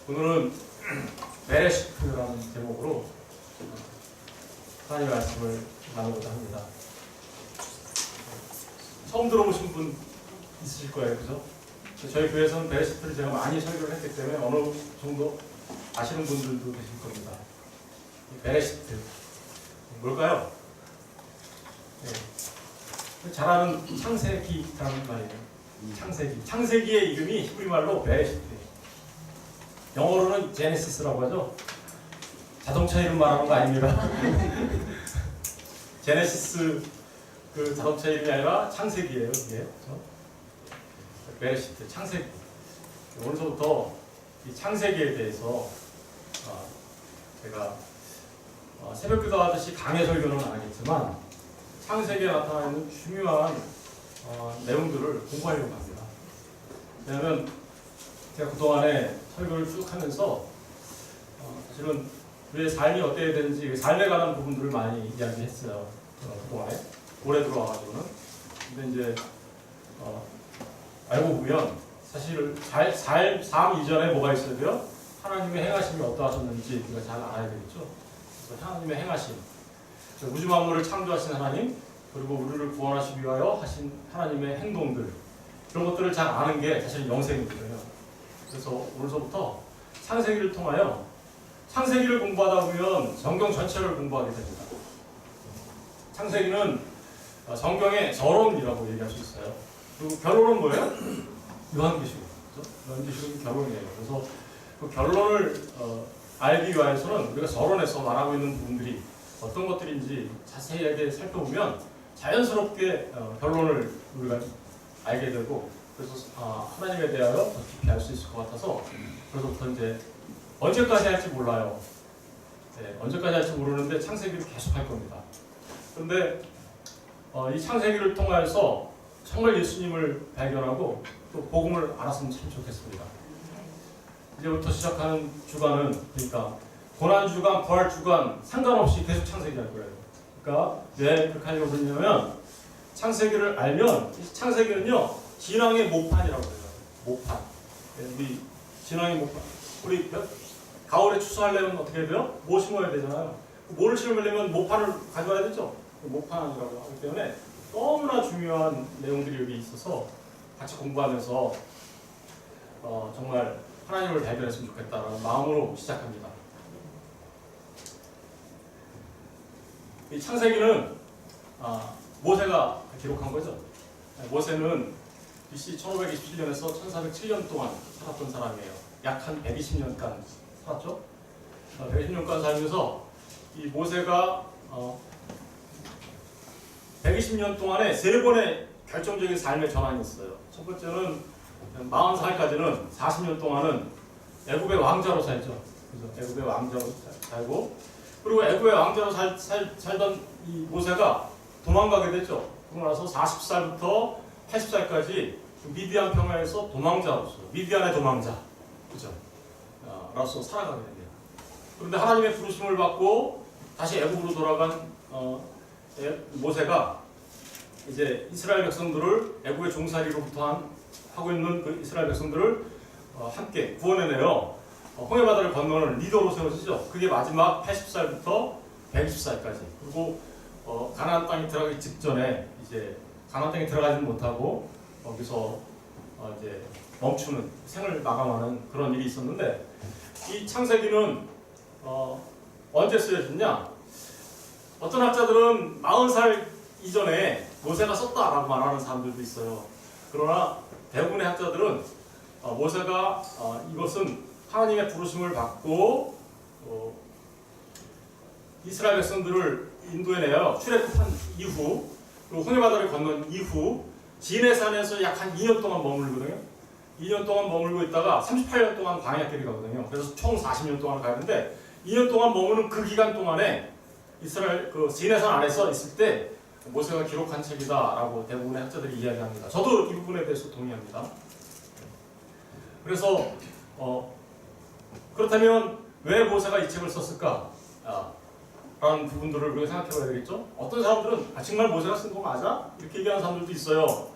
오늘은 베레시트라는 제목으로 하나님의 말씀을 나누고자 합니다. 처음 들어보신 분 있으실 거예요, 그죠? 저희 교회에서는 베레시트를 제가 많이 설교를 했기 때문에 어느 정도 아시는 분들도 계실 겁니다. 베레시트 뭘까요? 네. 잘 아는 창세기라는 말이에요. 창세기의 이름이 히브리 말로 베레시트. 영어로는 제네시스라고 하죠. 자동차 이름 말하는 거 아닙니다. 제네시스 그 자동차 이름이 아니라 창세기예요, 이게. 그렇죠? 베레시트, 창세기. 오늘부터 이 창세기에 대해서 제가 새벽기도 하듯이 강의 설교는 안 하겠지만 창세기에 나타나 있는 중요한 내용들을 공부하려고 합니다. 왜냐하면 제가 그동안에 설교를 쭉 하면서 사실은 우리의 삶이 어때야 되는지 삶에 관한 부분들을 많이 이야기했어요. 그동안에 올해 들어와가지고는. 근데 이제 알고 보면 사실 삶 이전에 뭐가 있어야 돼요? 하나님의 행하심이 어떠하셨는지 우리가 잘 알아야 되겠죠. 그래서 하나님의 행하심, 우주 만물을 창조하신 하나님, 그리고 우리를 구원하시기 위하여 하신 하나님의 행동들, 이런 것들을 잘 아는 게 사실 영생이거든요. 그래서 오늘서부터 창세기를 통하여 창세기를 공부하다 보면 성경 전체를 공부하게 됩니다. 창세기는 성경의 결론이라고 얘기할 수 있어요. 그리고 결론은 뭐예요? 요한계시록. 요한계시록이 결론이에요. 그래서 그 결론을 알기 위해서는 우리가 서론에서 말하고 있는 부분들이 어떤 것들인지 자세하게 살펴보면 자연스럽게 결론을 우리가 알게 되고, 그래서 하나님에 대하여 더 깊이 알 수 있을 것 같아서 그래서부터 이제 언제까지 할지 몰라요. 네, 언제까지 할지 모르는데 창세기를 계속 할 겁니다. 그런데 이 창세기를 통해서 정말 예수님을 발견하고 또 복음을 알았으면 참 좋겠습니다. 이제부터 시작하는 주간은 그러니까 고난 주간, 부활 주간 상관없이 계속 창세기 할 거예요. 그러니까 왜 그렇게 하려고 그러냐면 창세기를 알면 이 창세기는요 진앙의 모판이라고 해요. 모판. 우리 진앙의 모판. 우리 가을에 추수하려면 어떻게 해야 돼요? 뭐 심어야 되잖아요. 뭐를 심으려면 모판을 가져와야 되죠. 모판이라고 하기 때문에 너무나 중요한 내용들이 여기 있어서 같이 공부하면서 정말 하나님을 발견했으면 좋겠다라는 마음으로 시작합니다. 이 창세기는 모세가 기록한 거죠. 모세는 BC 1527년에서 1407년 동안 살았던 사람이에요. 약 한 120년간 살았죠. 120년간 살면서 이 모세가 120년 동안에 세 번의 결정적인 삶의 전환이 있어요. 첫 번째는 40살까지는 40년 동안은 애굽의 왕자로 살죠. 그래서 애굽의 왕자로 살고, 그리고 애굽의 왕자로 살던 이 모세가 도망가게 됐죠. 그러고 나서 40살부터 80살까지 미디안 평야에서 도망자로서, 미디안의 도망자, 그죠? 라서 살아가게 됩니다. 그런데 하나님의 부르심을 받고 다시 애굽으로 돌아간 모세가 이제 이스라엘 백성들을 애굽의 종살이로부터 하고 있는 그 이스라엘 백성들을 함께 구원해내어 홍해 바다를 건너는 리더로 세워지죠. 그게 마지막 80살부터 120살까지. 그리고 가나안 땅에 들어가기 직전에 이제 가나안 땅에 들어가지는 못하고 거기서 이제 멈추는, 생을 마감하는 그런 일이 있었는데, 이 창세기는 언제 쓰여졌냐? 어떤 학자들은 40살 이전에 모세가 썼다라고 말하는 사람들도 있어요. 그러나 대부분의 학자들은 모세가 이것은 하나님의 부르심을 받고 이스라엘 백성들을 인도해내어 출애굽한 이후, 그리고 홍해바다를 건넌 이후 시내산에서 약 한 2년 동안 머물거든요. 2년 동안 머물고 있다가 38년 동안 광야길을 가거든요. 그래서 총 40년 동안 가는데 2년 동안 머무는 그 기간 동안에 이스라엘 그 시내산 안에서 있을 때 모세가 기록한 책이다라고 대부분의 학자들이 이야기합니다. 저도 이 부분에 대해서 동의합니다. 그래서 그렇다면 왜 모세가 이 책을 썼을까? 라는 부분들을 우리가 생각해 봐야 되겠죠? 어떤 사람들은 정말 모세가 쓴 거 맞아? 이렇게 얘기하는 사람들도 있어요.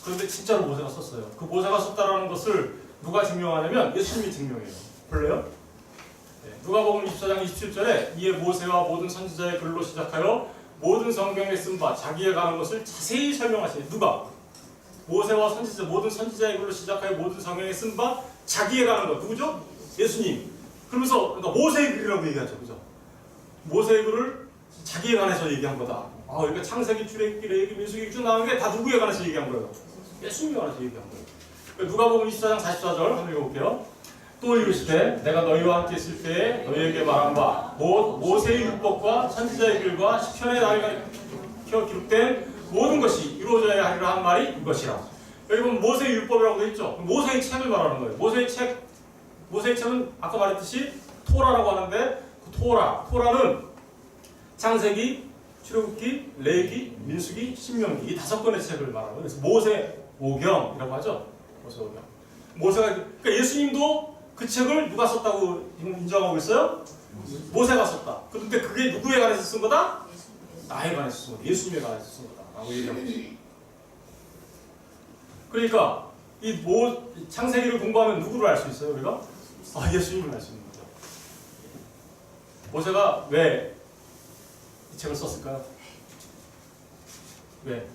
그런데 진짜로 모세가 썼어요. 그 모세가 썼다라는 것을 누가 증명하냐면 예수님이 증명해요. 볼래요? 네. 누가복음 24장 27절에 이에 모세와 모든 선지자의 글로 시작하여 모든 성경에 쓴 바 자기에 관한 것을 자세히 설명하시니 누가? 모세와 선지자 모든 선지자의 글로 시작하여 모든 성경에 쓴 바 자기에 관한 것 누구죠? 예수님. 그러면서 그러니까 모세의 글이라고 얘기하죠, 그죠? 모세의 글을 자기에 관해서 얘기한 거다. 그러니까 창세기, 출애굽기, 레위기, 민수기 쭉 나오는 게 다 누구에 관해서 얘기한 거예요? 예수님에 관해서 얘기한 거예요. 그러니까 누가복음 24장 44절 한번 읽어볼게요. 또 이르시되 내가 너희와 함께 있을 때에 너희에게 말한 바 곧 모세의 율법과 선지자의 글과 시편의 날에 기록된 모든 것이 이루어져야 하리라 한 말이 이것이라. 여기 보면 모세의 율법이라고 되어 있죠. 모세의 책을 말하는 거예요. 모세의 책은 아까 말했듯이 토라라고 하는데 그 토라는 창세기, 출애굽기, 레위기, 민수기, 신명기 이 5권의 책을 말하는 거예요. 그래서 모세오경이라고 하죠. 모세가 그러니까 예수님도 그 책을 누가 썼다고 인정하고 있어요? 모세가 썼다. 그런데 그게 누구에 관해서 쓴 거다? 나에 관해서 쓴 거다. 예수님에 관해서 쓴 거다. 라고 얘기하고 있어요. 그러니까 이 창세기를 공부하면 누구를 알 수 있어요? 우리가? 예수님을 알 수 있는 거죠. 모세가 왜 이 책을 썼을까요? 왜?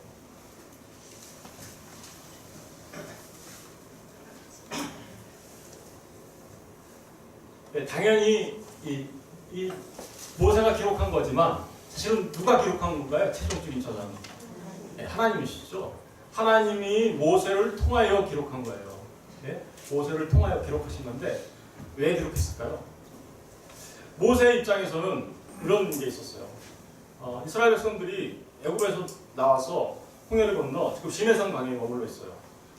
당연히 이 모세가 기록한 거지만 사실은 누가 기록한 건가요? 최종적인 저자는 하나님이시죠. 하나님이 모세를 통하여 기록한 거예요. 모세를 통하여 기록하신 건데 왜 기록했을까요? 모세의 입장에서는 이런 게 있었어요. 이스라엘 백성들이 애굽에서 나와서 홍해를 건너 지금 시내산 강에 머물러 있어요.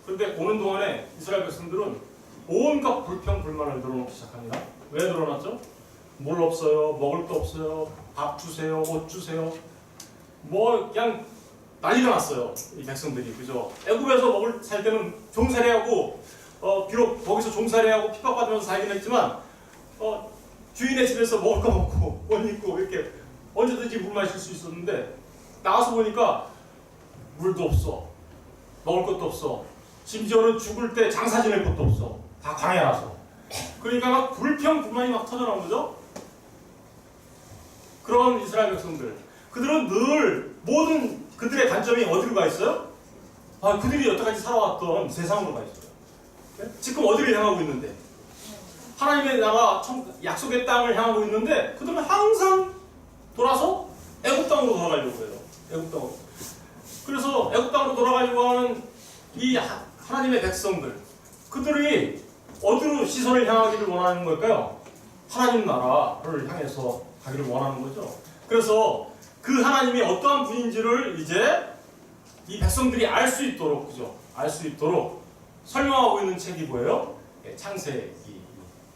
그런데 오는 동안에 이스라엘 백성들은 온갖 불평 불만을 늘어놓기 시작합니다. 왜 늘어났죠? 물 없어요, 먹을 거 없어요, 밥 주세요, 옷 주세요. 그냥 난리가 났어요. 이 백성들이, 그죠? 애굽에서 살 때는 종살이하고 비록 거기서 종살이하고 핍박받으면서 살긴 했지만 주인의 집에서 먹을 거 먹고 옷 입고 이렇게 언제든지 물 마실 수 있었는데 나가서 보니까 물도 없어, 먹을 것도 없어, 심지어는 죽을 때 장사 지낼 것도 없어. 다 광야에 나서. 그러니까 막 불평 불만이 막 터져나온 거죠. 그런 이스라엘 백성들, 그들은 늘 모든 그들의 관점이 어디로 가 있어요? 그들이 여태까지 살아왔던 세상으로 가 있어요. 지금 어디를 향하고 있는데? 하나님의 나라 약속의 땅을 향하고 있는데 그들은 항상 돌아서 애굽 땅으로 돌아가려고 해요. 애굽 땅으로. 그래서 애굽 땅으로 돌아가려고 하는 이 하나님의 백성들, 그들이 어디로 시선을 향하기를 원하는 걸까요? 하나님 나라를 향해서 가기를 원하는 거죠. 그래서 그 하나님이 어떠한 분인지를 이제 이 백성들이 알 수 있도록, 그죠? 알 수 있도록 설명하고 있는 책이 뭐예요? 창세기.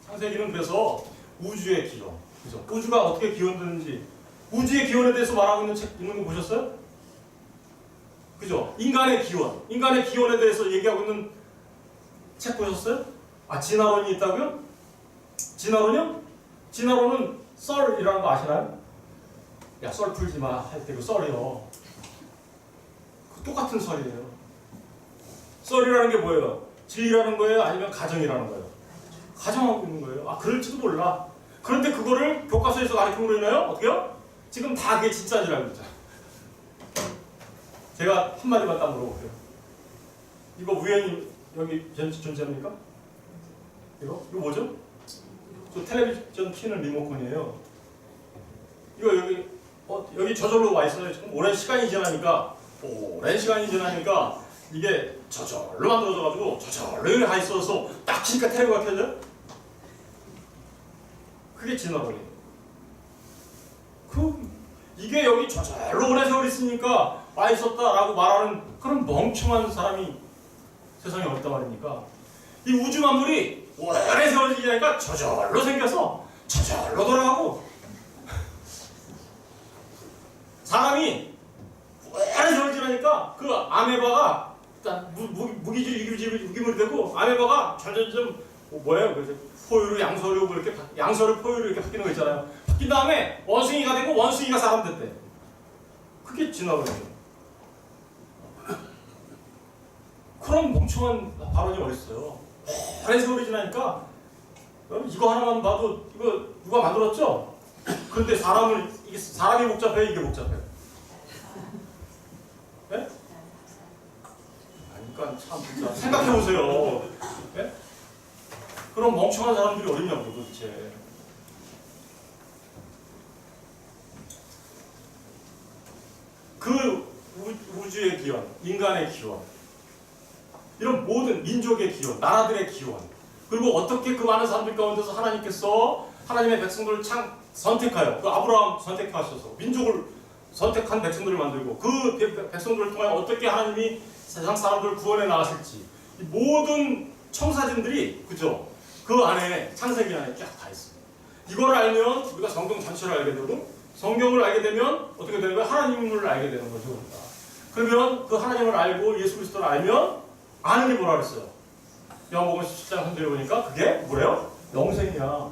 창세기는 그래서 우주의 기원, 그죠? 우주가 어떻게 기원되는지, 우주의 기원에 대해서 말하고 있는 책 있는 거 보셨어요? 그죠? 인간의 기원에 대해서 얘기하고 있는 책 보셨어요? 진화론이 있다고요? 진화론이요? 진화론은 썰이라는 거 아시나요? 야, 썰 풀지 마 할 때 그 썰이요. 똑같은 썰이에요. 썰이라는 게 뭐예요? 진리라는 거예요? 아니면 가정이라는 거예요? 가정하고 있는 거예요. 그럴지도 몰라. 그런데 그거를 교과서에서 가르침으로 인하여 어떻게요? 지금 다 그게 진짜인 줄 알고 있잖아요. 제가 한마디만 딱 물어볼게요. 이거 우연히 여기 존재합니까? 이거 뭐죠? 저 텔레비전 키는 리모컨이에요. 이거 여기 저절로 와 있어요. 지금 오랜 시간이 지나니까 이게 저절로 만들어져가지고 저절로 여기 가 있어서 딱 치니까 텔레비가 켜져요? 그게 진화론이에요. 이게 여기 저절로 오랜 세월 있으니까 와 있었다라고 말하는 그런 멍청한 사람이 세상에 어딨단 말입니까? 이 우주 만물이 오랜 세월이 지나니까 저절로 생겨서 저절로 돌아가고, 사람이 오랜 세월이 지나니까 그 아메바가 무기물이 되고, 아메바가 점점 뭐예요? 포유류, 양서류 이렇게 양서류, 포유류 이렇게 바뀌는 거 있잖아요. 바뀐 다음에 원숭이가 되고 원숭이가 사람 됐대. 그게 진화론이에요. 그런 멍청한 발언이 어딨어요? 오랜 세월이 지나니까 이거 하나만 봐도 이거 누가 만들었죠? 근데 사람이 복잡해, 이게 복잡해. 네? 그러니까 참 진짜 생각해 보세요. 네? 그럼 멍청한 사람들이 어딨냐고 도대체. 그 우주의 기원, 인간의 기원, 이런 모든 민족의 기원, 나라들의 기원, 그리고 어떻게 그 많은 사람들 가운데서 하나님께서 하나님의 백성들을 선택하여, 그 아브라함 선택하셔서 민족을 선택한 백성들을 만들고 그 백성들을 통하여 어떻게 하나님이 세상 사람들을 구원해 나가실지, 이 모든 청사진들이 그죠? 그 안에 창세기 안에 쫙 다 있습니다. 이걸 알면 우리가 성경 전체를 알게 되고, 성경을 알게 되면 어떻게 되는 거예요? 하나님을 알게 되는 거죠. 그러면 그 하나님을 알고 예수 그리스도를 알면 아는 게 뭐라 그랬어요? 요한복음 17장 3절에 보니까 그게 뭐래요? 영생이야.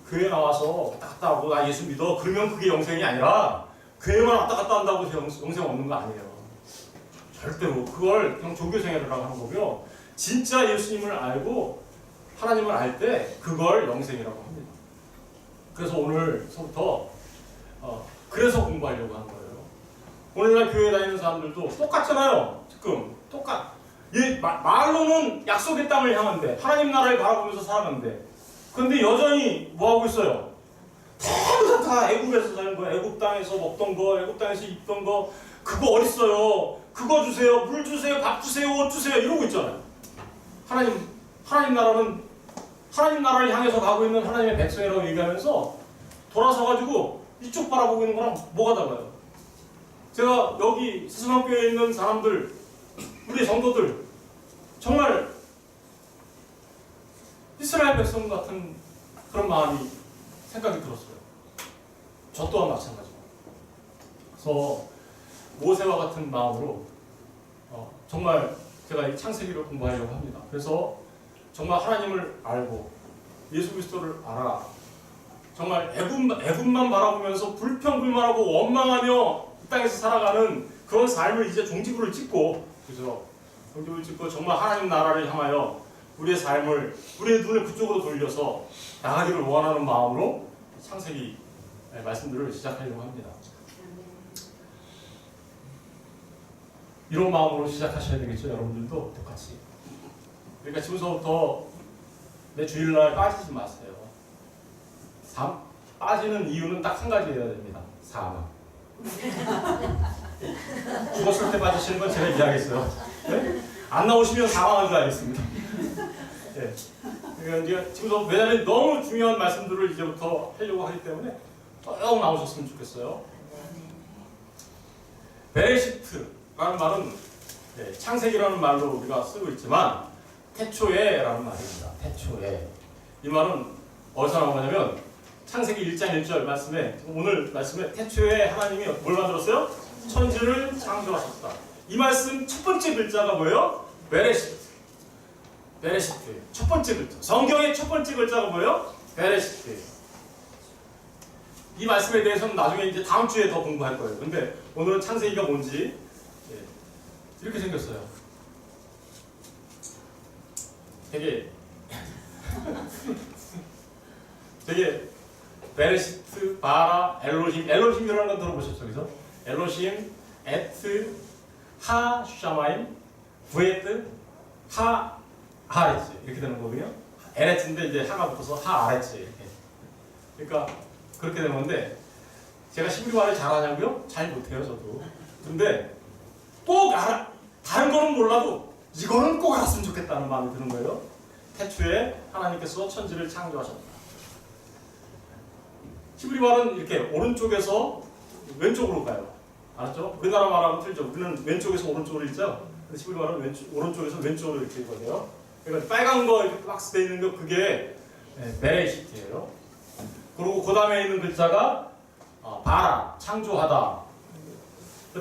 교회 나와서 왔다 갔다 하고 나 예수 믿어. 그러면 그게 영생이 아니라 교회만 왔다 갔다 한다고 영생 얻는 거 아니에요. 절대로. 그걸 그냥 종교생활이라고 하는 거고요. 진짜 예수님을 알고 하나님을 알 때 그걸 영생이라고 합니다. 그래서 오늘서부터 그래서 공부하려고 한 거예요. 오늘날 교회 다니는 사람들도 똑같잖아요. 지금 말로는 약속의 땅을 향한데 하나님 나라를 바라보면서 살아간대. 그런데 여전히 뭐 하고 있어요? 다 애국에서 사는 거, 애국 땅에서 먹던 거, 애국 땅에서 입던 거, 그거 어딨어요? 그거 주세요, 물 주세요, 밥 주세요, 옷 주세요 이러고 있잖아요. 하나님 나라를 향해서 가고 있는 하나님의 백성이라고 얘기하면서 돌아서가지고 이쪽 바라보고 있는 거랑 뭐가 달라요? 제가 여기 스승학교에 있는 사람들, 우리 성도들 정말 이스라엘 백성 같은 그런 마음이 생각이 들었어요. 저 또한 마찬가지고. 그래서 모세와 같은 마음으로 정말 제가 이 창세기를 공부하려고 합니다. 그래서 정말 하나님을 알고 예수 그리스도를 알아. 정말 애굽만 바라보면서 불평불만하고 원망하며 이 땅에서 살아가는 그런 삶을 이제 종지부를 찍고, 그죠? 종지부를 찍고 정말 하나님 나라를 향하여 우리의 삶을, 우리의 눈을 그쪽으로 돌려서 나가기를 원하는 마음으로 창세기 말씀들을 시작하려고 합니다. 이런 마음으로 시작하셔야 되겠죠, 여러분들도 똑같이. 그러니까 지금서부터 내 주일날 빠지지 마세요. 빠지는 이유는 딱 한 가지여야 됩니다. 사망. 죽었을 때 빠지시는 건 제가 이해하겠어요. 네? 안 나오시면 사망한 줄 알겠습니다. 네. 그러니까 이제 지금도 왜냐하면 너무 중요한 말씀들을 이제부터 하려고 하기 때문에 쭉 나오셨으면 좋겠어요. 베레시트라는 말은 창세기라는 말로 우리가 쓰고 있지만 태초에라는 말입니다. 태초에. 이 말은 어디서 나온 거냐면 창세기 1장 1절 말씀에, 오늘 말씀에 태초에 하나님이 뭘 만들었어요? 천지를 창조하셨다. 이 말씀 첫 번째 글자가 뭐예요? 베레시트. 베레시트. 첫 번째 글자. 성경의 첫 번째 글자가 뭐예요? 베레시트. 이 말씀에 대해서는 나중에 이제 다음 주에 더 공부할 거예요. 근데 오늘은 창세기가 뭔지 이렇게 생겼어요. 되게 베레시트, 바라, 엘로힘이라는 건 들어보셨죠? 그죠? 엘로힘, 에트, 하, 샤마임, 부에트, 하, 아레츠 이렇게 되는 거거든요. 에레츠인데 이제 하가 붙어서 하, 아레츠 이렇게. 그러니까 그렇게 되는 건데 제가 히브리말을 잘하냐고요? 잘 못해요, 저도. 근데 꼭 다른 거는 몰라도 이거는 꼭 알았으면 좋겠다는 마음이 드는 거예요. 태초에 하나님께서 천지를 창조하셨다. 히브리말은 이렇게 오른쪽에서 왼쪽으로 가요. 알았죠? 우리나라 말하고 틀죠. 우리는 왼쪽에서 오른쪽으로 읽죠. 근데 히브리말은 오른쪽에서 왼쪽으로 이렇게 읽거든요. 그러니까 빨간 거 이렇게 박스 돼 있는 거 그게 베레시트예요. 그리고 그 다음에 있는 글자가 바라, 창조하다.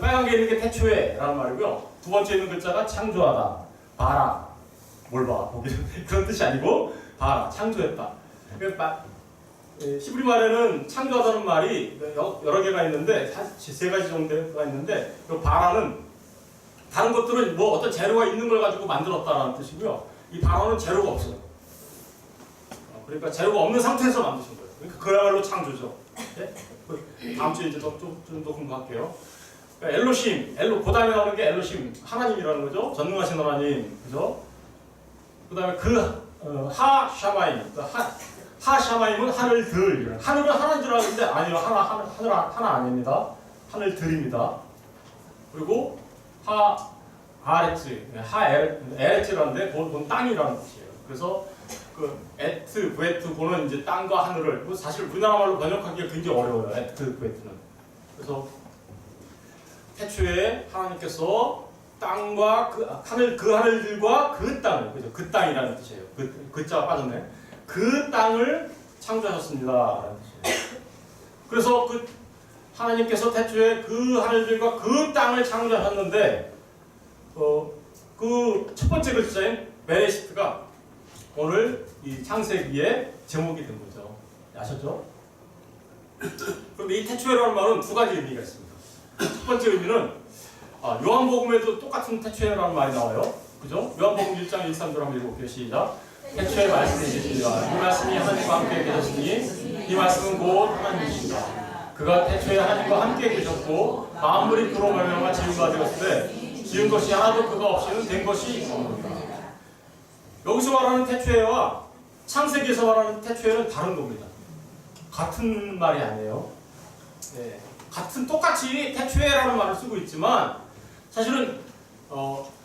빨간 게 있는 게 태초에라는 말이고요. 두 번째 있는 글자가 창조하다. 바라. 뭘 봐, 거기는 그런 뜻이 아니고 바라, 창조했다. 히브리 말에는 창조하다는 말이 여러 개가 있는데 세 가지 정도가 있는데 이 바라는 다른 것들은 뭐 어떤 재료가 있는 걸 가지고 만들었다라는 뜻이고요. 이 방언은 재료가 없어요. 그러니까 재료가 없는 상태에서 만드신 거예요. 그러니까 그야말로 창조죠. 네? 다음 주에 이제 좀 더 공부할게요. 그러니까 엘로심, 그 다음에 나오는 게 엘로심, 하나님이라는 거죠. 전능하신 하나님, 그죠? 그 다음에 하샤마임, 하샤마임은 하늘들. 하늘은 하나인 줄 알았는데 아니요, 하나 아닙니다. 하늘들입니다. 그리고 에레츠라는데 그건 땅이라는 뜻이에요. 그래서 그 에트, 부에트, 그는 이제 땅과 하늘을, 사실 우리나라 말로 번역하기가 굉장히 어려워요. 에트, 부에트는. 그래서 태초에 하나님께서 땅과 하늘들과 그 땅을, 그죠? 그 땅이라는 뜻이에요. 그 자가 빠졌네. 그 땅을 창조하셨습니다라는 뜻이에요. 그래서 그 하나님께서 태초에 그 하늘들과 그 땅을 창조하셨는데, 그 첫 번째 글자인 베레시트가 오늘 이 창세기의 제목이 된 거죠. 아셨죠? 그런데 이 태초에라는 말은 두 가지 의미가 있습니다. 첫 번째 의미는 요한복음에도 똑같은 태초에라는 말이 나와요. 그죠? 요한복음 1장 1, 3절 한번 읽어볼게요. 시작. 태초에 말씀이 계십니다. 이 말씀이 하나님과 함께 계셨으니 이 말씀은 곧 하나님이십니다. 그가 태초에 하나님과 함께 계셨고 만물이 그로 말미암아 지은 바 되었을 때 지은 것이 하나도 그가 없이는 된 것이 없느니라. 여기서 말하는 태초에와 창세기에서 말하는 태초에는 다른 겁니다. 같은 말이 아니에요. 네. 똑같이 태초에라는 말을 쓰고 있지만 사실은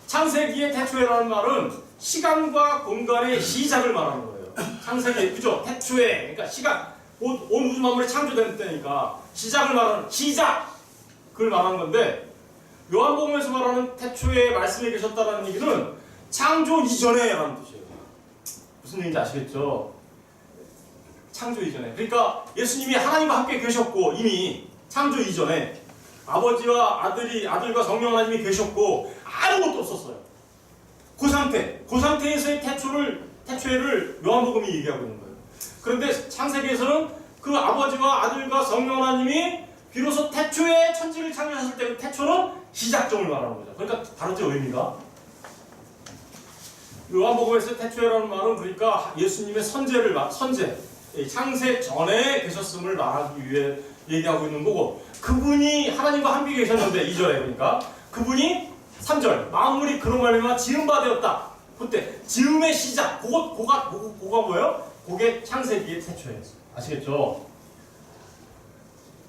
창세기의 태초에라는 말은 시간과 공간의 시작을 말하는 거예요. 창세기, 그죠? 태초에, 그러니까 시간, 온 우주 만물이 창조된 때니까 시작을 말하는, 그걸 말하는 건데, 요한복음에서 말하는 태초에 말씀이 계셨다는 얘기는 창조 이전에 라는 뜻이에요. 무슨 얘기인지 아시겠죠? 창조 이전에. 그러니까 예수님이 하나님과 함께 계셨고 이미 창조 이전에 아버지와 아들과 성령 하나님이 계셨고 아무것도 없었어요. 그 상태에서의 태초를 요한복음이 얘기하고 있는 거예요. 그런데 창세기에서는 그 아버지와 아들과 성령 하나님이 비로소 태초에 천지를 창조하셨을 때 그 태초는 시작점을 말하는 거죠. 그러니까 다르죠, 의미가. 요한복음에서 태초에라는 말은 그러니까 예수님의 선제, 창세 전에 계셨음을 말하기 위해 얘기하고 있는 거고, 그분이 하나님과 함께 계셨는데 2절에 그러니까 그분이 3절 만물이 그로 말미암아 지은 바 되었다. 그때 지음의 시작, 그거가 뭐예요? 그게 창세기의 태초예요. 아시겠죠?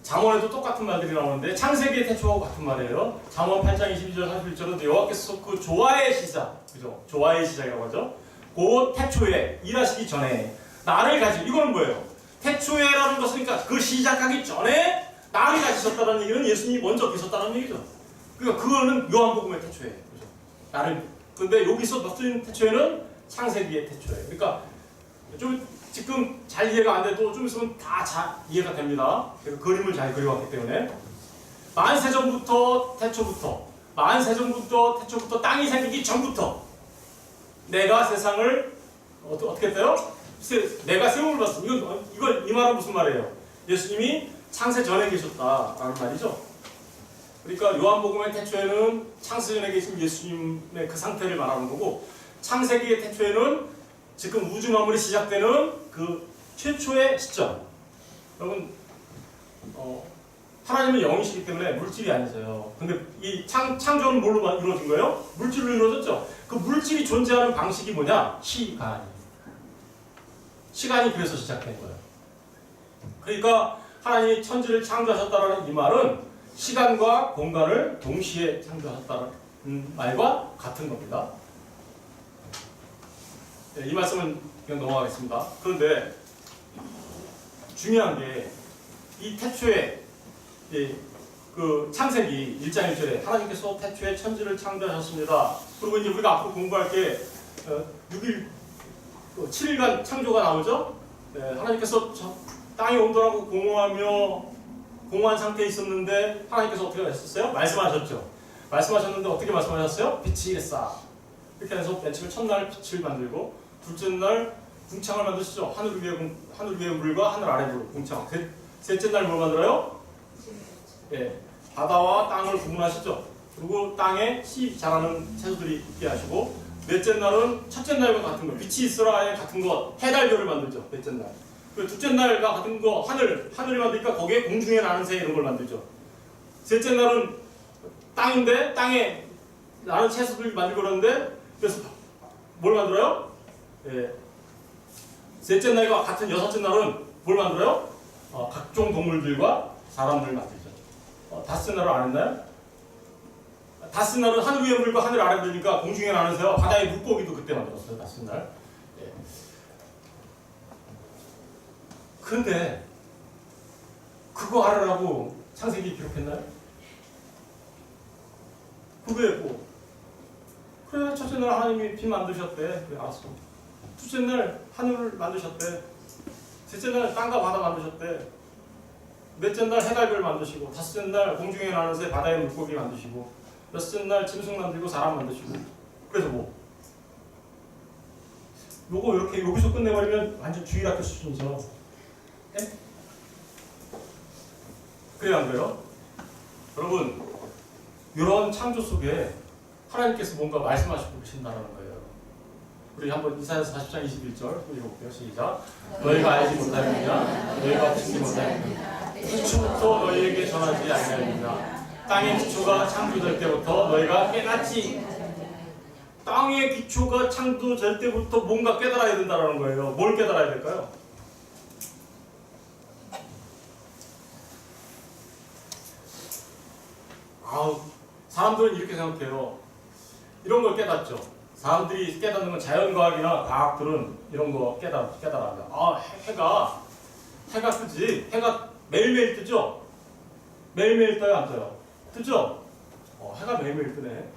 잠언에도 똑같은 말들이 나오는데 창세기의 태초하고 같은 말이에요. 잠언 8장 22절 31절은 여호와께서 그 조화의 시작, 그죠? 조화의 시작이라고 하죠. 그 태초에 일하시기 전에 나를 가지고, 이거는 뭐예요? 태초에라는 것은 그러니까 그 시작하기 전에 나를 가지셨다는 얘기는 예수님이 먼저 계셨다는 얘기죠. 그러니까 그거는 요한복음의 태초에, 그죠? 나를. 근데 여기서 쓰인 태초에는 창세기의 태초에. 그러니까 좀 지금 잘 이해가 안 돼도 좀 있으면 다 잘 이해가 됩니다. 그래서 그림을 잘 그려왔기 때문에 만세전부터 태초부터 땅이 생기기 전부터 내가 세상을 어떻게 했어요? 내가 세움을 받습니다. 이 말은 무슨 말이에요? 예수님이 창세 전에 계셨다라는 말이죠. 그러니까 요한복음의 태초에는 창세 전에 계신 예수님의 그 상태를 말하는 거고, 창세기의 태초에는 지금 우주 만물이 시작되는 그 최초의 시점. 여러분, 하나님은 영이시기 때문에 물질이 아니세요. 근데 이 창조는 뭘로 이루어진 거예요? 물질로 이루어졌죠. 그 물질이 존재하는 방식이 뭐냐? 시간이 그래서 시작된 거예요. 그러니까 하나님이 천지를 창조하셨다는 이 말은 시간과 공간을 동시에 창조하셨다는 말과 같은 겁니다. 네, 이 말씀은 그냥 넘어가겠습니다. 그런데 중요한 게 이 태초에 그 창세기 1장 1절에 하나님께서 태초에 천지를 창조하셨습니다. 그리고 이제 우리가 앞으로 공부할 게 7일간 창조가 나오죠. 네, 하나님께서 땅이 온돌하고 공허한 상태에 있었는데 하나님께서 어떻게 하셨어요? 말씀하셨죠. 말씀하셨는데 어떻게 말씀하셨어요? 빛이 이랬어. 이렇게 해서 맨 처음에 첫날 빛을 만들고 둘째 날 궁창을 만드시죠. 하늘 위의 물과 하늘 아래 물, 궁창. 셋째 날 뭘 만들어요? 예, 바다와 땅을 구분하시죠. 그리고 땅에 씨 자라는 채소들이 있게 하시고, 넷째 날은 첫째 날과 같은 것, 빛이 있으라에 같은 것, 해달별을 만들죠. 넷째 날. 그 둘째 날과 같은 거, 하늘을 만드니까 거기에 공중에 나는 새 이런 걸 만들죠. 셋째 날은 땅인데 땅에 나는 채소들 만들고 그러는데, 그래서 뭘 만들어요? 예. 셋째 날과 같은 여섯째 날은 뭘 만들어요? 각종 동물들과 사람들을 만들죠. 다섯째 날은 안 했나요? 다섯째 날은 하늘 위에 물과 하늘 아래 물니까 공중에 나는 새와 바다의 물고기도 그때 만들었어요. 다섯째 날. 예. 근데 그거 알으라고 창세기 기록했나요? 그거에 뭐 그래, 첫째 날 하나님이 빛 만드셨대. 그래, 알았어. 둘째 날 하늘을 만드셨대. 셋째 날 땅과 바다 만드셨대. 넷째 날 해달별 만드시고, 다섯째 날 공중에 나는 새 바다의 물고기 만드시고, 여섯째 날 짐승 만들고 사람 만드시고. 그래서 뭐 요거 이렇게 여기서 끝내버리면 완전 주일학교 수준이죠. 네? 그래야 안 그래요? 여러분, 이런 창조 속에 하나님께서 뭔가 말씀하시고 계신다는 거예요. 우리 한번 이사야서 40장 21절 읽어볼게요. 시작. 너희가 알지 못하느냐? 너희가 듣지 못하느냐? 기초부터 너희에게 전하지 아니하느냐? 땅의 기초가 창조될 때부터 너희가 깨닫지. 땅의 기초가 창조될 때부터 뭔가 깨달아야 된다는 거예요. 뭘 깨달아야 될까요? 사람들은 이렇게 생각해요. 이런 걸 깨닫죠. 사람들이 깨닫는 건 자연과학이나 과학들은 이런 거 깨달아요. 해가 뜨지. 해가 매일매일 뜨죠? 매일매일 떠요, 안 떠요? 뜨죠? 해가 매일매일 뜨네.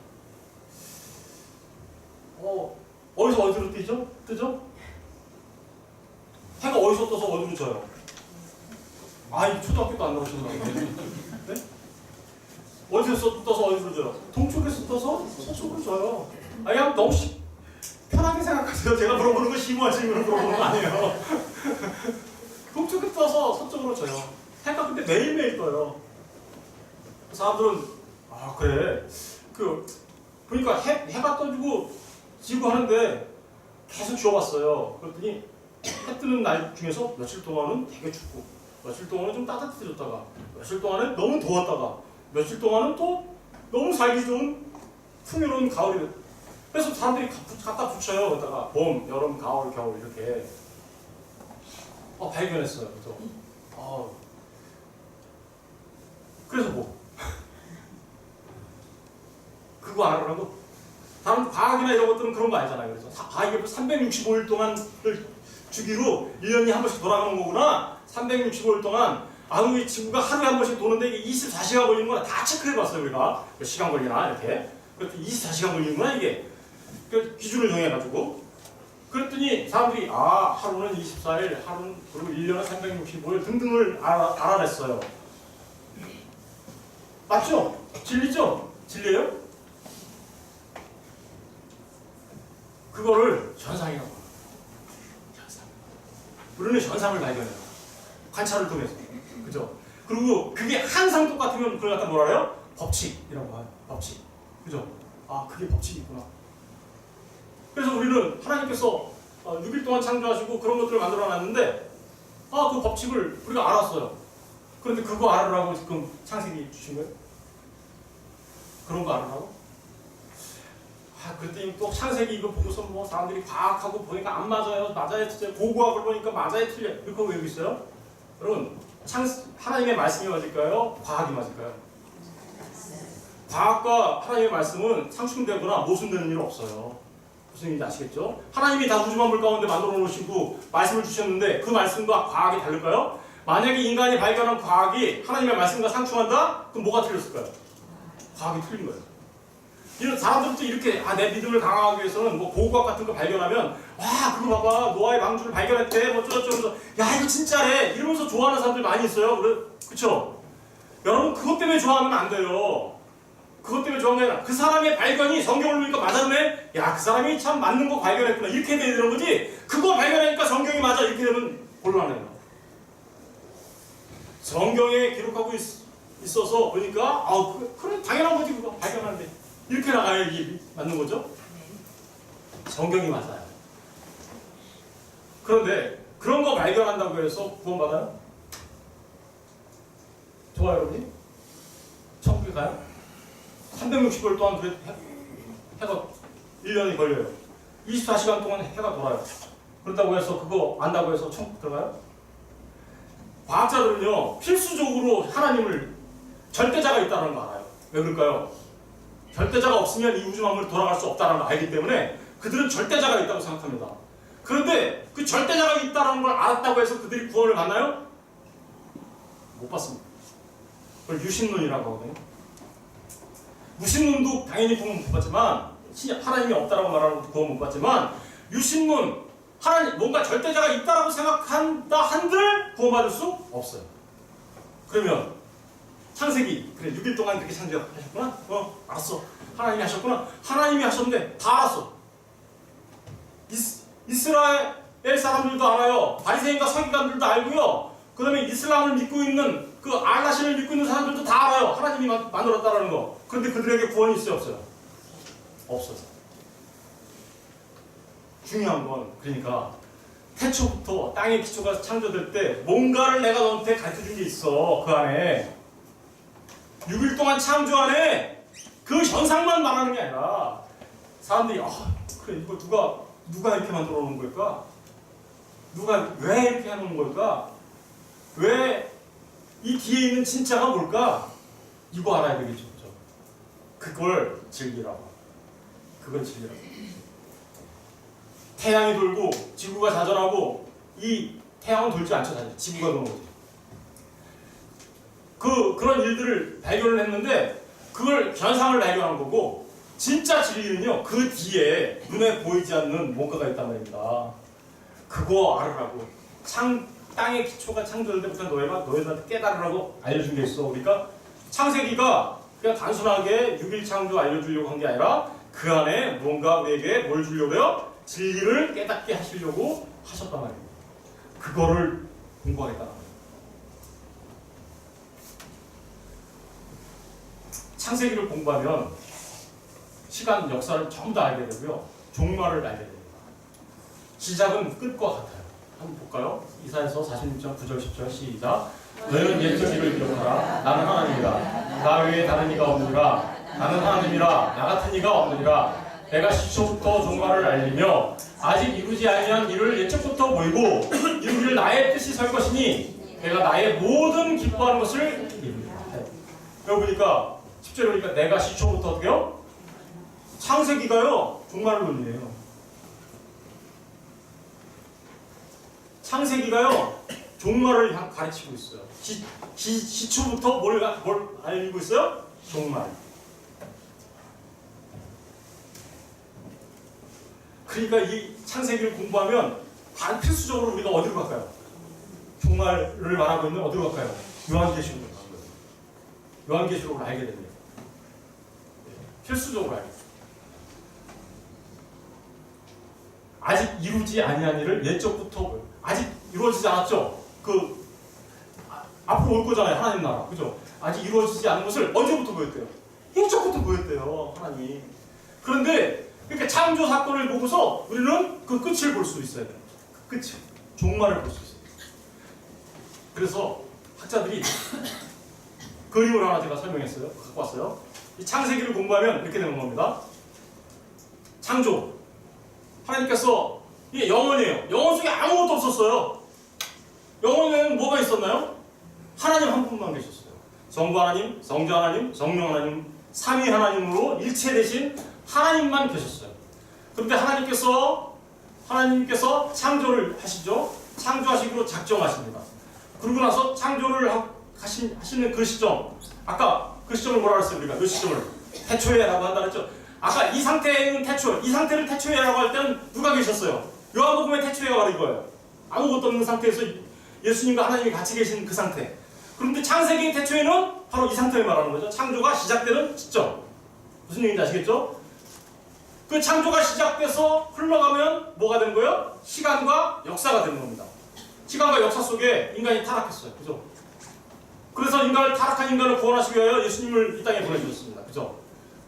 어디서 어디로 뜨죠? 해가 어디서 떠서 어디로 져요? 이 초등학교도 안 나오시는 거예요. 네? 어디서 떠서 어디로 져요? 동쪽에서 떠서 서쪽으로 져요. 그냥 너무 편하게 생각하세요. 제가 물어보는 거 심오한 질문을 물어보는 거 아니에요. 동쪽에 떠서 서쪽으로 져요. 해가 근데 매일매일 떠요. 사람들은 그래. 보니까 해가 떠지고 지고 하는데 계속 지워봤어요. 그랬더니 해 뜨는 날 중에서 며칠 동안은 되게 춥고, 며칠 동안은 좀 따뜻해졌다가, 며칠 동안은 너무 더웠다가, 며칠 동안은 또 너무 살기 좋은 풍요로운 가을이. 그래서 사람들이 갖다 붙여요. 그러다가 봄, 여름, 가을, 겨울 이렇게 발견했어요. 그래서 뭐 그거 알아라고? 다른 과학이나 이런 것들은 그런 거 알잖아요. 그래서 이게 365일 동안을 주기로 1년이 한 번씩 돌아가는 거구나. 365일 동안 이 지구가 하루에 한 번씩 도는데 이게 24시간 걸리는구나. 다 체크해봤어요. 우리가 몇 시간 걸리나 이렇게. 그랬더니 24시간 걸리는구나 이게. 그 기준을 정해가지고. 그랬더니 사람들이 하루는 24일, 하루는 그리고 1년은 365일 등등을 알아냈어요. 맞죠? 진리죠? 진리예요? 그거를 현상이라고 합니다. 현상. 우리는 현상을 발견해요. 관찰을 통해서. 그죠? 그리고 그게 항상 똑같으면 그걸 갖다 뭐라 해요? 법칙이라고 해요. 법칙. 그죠? 그게 법칙이 있구나. 그래서 우리는 하나님께서 6일 동안 창조하시고 그런 것들을 만들어 놨는데, 그 법칙을 우리가 알았어요. 그런데 그거 알으라고 지금 창세기 주신 거예요? 그런 거 알으라고? 그랬더니 또 창세기 이거 보고서 뭐 사람들이 과학하고 보니까 안 맞아요. 맞아요, 틀려요. 고고학을 보니까 맞아요, 틀려요. 이렇게 외우고 있어요. 여러분, 하나님의 말씀이 맞을까요? 과학이 맞을까요? 과학과 하나님의 말씀은 상충되거나 모순되는 일 없어요. 무슨 얘기인지 아시겠죠? 하나님이 다 우주 만물 가운데 만들어 놓으시고 말씀을 주셨는데 그 말씀과 과학이 다를까요? 만약에 인간이 발견한 과학이 하나님의 말씀과 상충한다? 그럼 뭐가 틀렸을까요? 과학이 틀린 거예요. 이런 사람들도 이렇게 내 믿음을 강화하기 위해서는 뭐 고고학 같은 거 발견하면 그거 봐봐 노아의 방주를 발견했대 뭐 어쩌고저쩌고 이거 진짜래 이러면서 좋아하는 사람들 많이 있어요. 그쵸? 여러분 그것 때문에 좋아하면 안 돼요. 그것 때문에 좋아하는 게 아니라 그 사람의 발견이 성경을 보니까 맞았네. 그 사람이 참 맞는 거 발견했구나 이렇게 돼야 되는 거지. 그거 발견하니까 성경이 맞아 이렇게 되면 곤란해요. 성경에 기록하고 있어서 보니까 그래 당연한 거지 그거 발견하는데 이렇게 나가야 이게 맞는 거죠? 성경이 맞아요. 그런데 그런 거 발견한다고 해서 구원받아요? 좋아요 여러분이? 천국에 가요? 360일 동안 해가 1년이 걸려요. 24시간 동안 해가 돌아요. 그렇다고 해서 그거 안다고 해서 천국 들어가요? 과학자들은요 필수적으로 하나님을 절대자가 있다는 거 알아요. 왜 그럴까요? 절대자가 없으면 이 우주 만물이 돌아갈 수 없다는 걸 알기 때문에 그들은 절대자가 있다고 생각합니다. 그런데 그 절대자가 있다는 걸 알았다고 해서 그들이 구원을 받나요? 못 받습니다. 그걸 유신론이라고 하거든요. 무신론도 당연히 구원 못 받지만 하나님이 없다라고 말하는 구원 못 받지만 유신론 하나님 뭔가 절대자가 있다라고 생각한다 한들 구원받을 수 없어요. 그러면 창세기 그래 6일 동안 그렇게 창조하셨구나? 알았어. 하나님이 하셨구나? 하나님이 하셨는데 다 알았어. 이스라엘 사람들도 알아요. 바리새인과 서기관들도 알고요. 그 다음에 이슬람을 믿고 있는 그 알라신을 믿고 있는 사람들도 다 알아요. 하나님이 만들었다라는 거. 그런데 그들에게 구원이 있어요? 없어요? 없어요. 중요한 건 그러니까 태초부터 땅의 기초가 창조될 때 뭔가를 내가 너한테 가르쳐준 게 있어. 그 안에 6일 동안 창조 안에 그 현상만 말하는 게 아니라 사람들이 그래 이걸 누가 이렇게 만들어 놓은 걸까? 누가 왜 이렇게 해놓은 걸까? 왜 이 뒤에 있는 진짜가 뭘까? 이거 알아야 되겠죠. 그걸 즐기라고. 그걸 즐기라고. 태양이 돌고 지구가 자전하고 이 태양은 돌지 않죠. 사실 지구가 도는 거지. 그런 일들을 발견을 했는데 그걸 현상을 발견한 거고 진짜 진리는요 그 뒤에 눈에 보이지 않는 뭔가가 있단 말입니다. 그거 알으라고. 땅의 기초가 창조될 때부터 너희들한테 깨달으라고 알려준 게 있어. 그러니까 창세기가 그냥 단순하게 6일 창조 알려주려고 한 게 아니라 그 안에 뭔가 우리에게 뭘 주려고 해요? 진리를 깨닫게 하시려고 하셨단 말입니다. 그거를 공부하겠다. 창세기를 공부하면 시간, 역사를 전부 다 알게 되고요. 종말을 알게 됩니다. 시작은 끝과 같아요. 한번 볼까요? 이사야서 46장 9절 10절 시작. 너희는 옛적 일을 기억하라. 나는 하나님이라. 나 외에 다른 이가 없느니라. 나는 하나님이라. 나 같은 이가 없느니라. 내가 시초부터 종말을 알리며 아직 이루지 아니한 일을 옛적부터 보이고 이루기를 나의 뜻이 설 것이니 내가 나의 모든 기뻐하는 것을 이루리라. 여기 보니까 10절에 보니까 내가 시초부터 어떻게요? 창세기가요 종말론이에요. 창세기가요 종말을 가르치고 있어요. 시초부터 뭘 알리고 있어요? 종말. 그러니까 이 창세기를 공부하면 필수적으로 우리가 어디로 갈까요? 종말을 말하고 있는 어디로 갈까요? 요한계시록으로 가는 거예요. 요한계시록을 알게 됩니다. 필수적으로 알게 됩니다. 아직 이루지 아니한 일을 옛적부터 아직 이루어지지 않았죠? 앞으로 올 거잖아요. 하나님 나라. 그죠? 아직 이루어지지 않은 것을 언제부터 보였대요? 옛적부터 보였대요. 하나님. 그런데 그러니까 창조 사건을 보고서 우리는 그 끝을 볼 수 있어야 돼요. 그 끝을. 종말을 볼 수 있어요. 그래서 학자들이 그림을 하나 제가 설명했어요. 갖고 왔어요. 이 창세기를 공부하면 이렇게 되는 겁니다. 창조. 하나님께서 이게 영원이에요. 영원 속에 아무것도 없었어요. 영원에는 뭐가 있었나요? 하나님 한 분만 계셨어요. 성부 하나님, 성자 하나님, 성령 하나님, 삼위 하나님으로 일체 되신 하나님만 계셨어요. 그런데 하나님께서 창조를 하시죠. 창조하시기로 작정하십니다. 그러고 나서 창조를 하시는 그 시점, 아까 그 시점을 뭐라 그랬어요? 우리가 그 시점을 태초에라고 한다 그랬죠. 아까 이 상태는 태초, 이 상태를 태초에라고 할 때는 누가 계셨어요? 요한복음의 태초에가 바로 이거예요. 아무것도 없는 상태에서 예수님과 하나님이 같이 계신 그 상태. 그런데 창세기의 태초에는 바로 이 상태를 말하는 거죠. 창조가 시작되는 시점. 무슨 얘기인지 아시겠죠? 그 창조가 시작돼서 흘러가면 뭐가 되는 거예요? 시간과 역사가 되는 겁니다. 시간과 역사 속에 인간이 타락했어요. 그죠? 그래서 타락한 인간을 구원하시기 위하여 예수님을 이 땅에 보내주셨습니다. 그죠?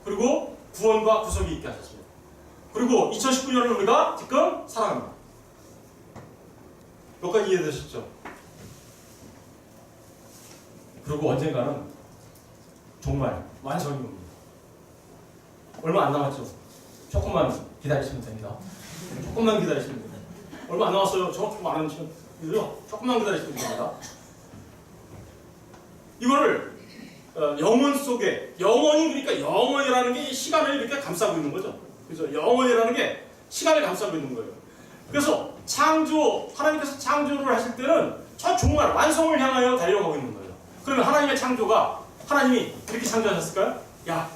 그리고 구원과 구속이 있게 하셨습니다. 그리고 2019년을 우리가 지금 살아갑니다. 여기까지 이해되셨죠? 그리고 언젠가는 정말 완성이 옵니다. 얼마 안 남았죠? 조금만 기다리시면 됩니다. 조금만 기다리시면 됩니다. 얼마 안 남았어요. 조금 안 남았죠? 조금만 기다리시면 됩니다. 이거를 영혼 속에, 영혼이, 그러니까 영혼이라는 게 시간을 이렇게 감싸고 있는 거죠. 그죠? 영혼이라는 게 시간을 감싸고 있는 거예요. 그래서 하나님께서 창조를 하실 때는 저 정말 완성을 향하여 달려가고 있는 거예요. 그러면 하나님의 창조가, 하나님이 그렇게 창조하셨을까요? 야,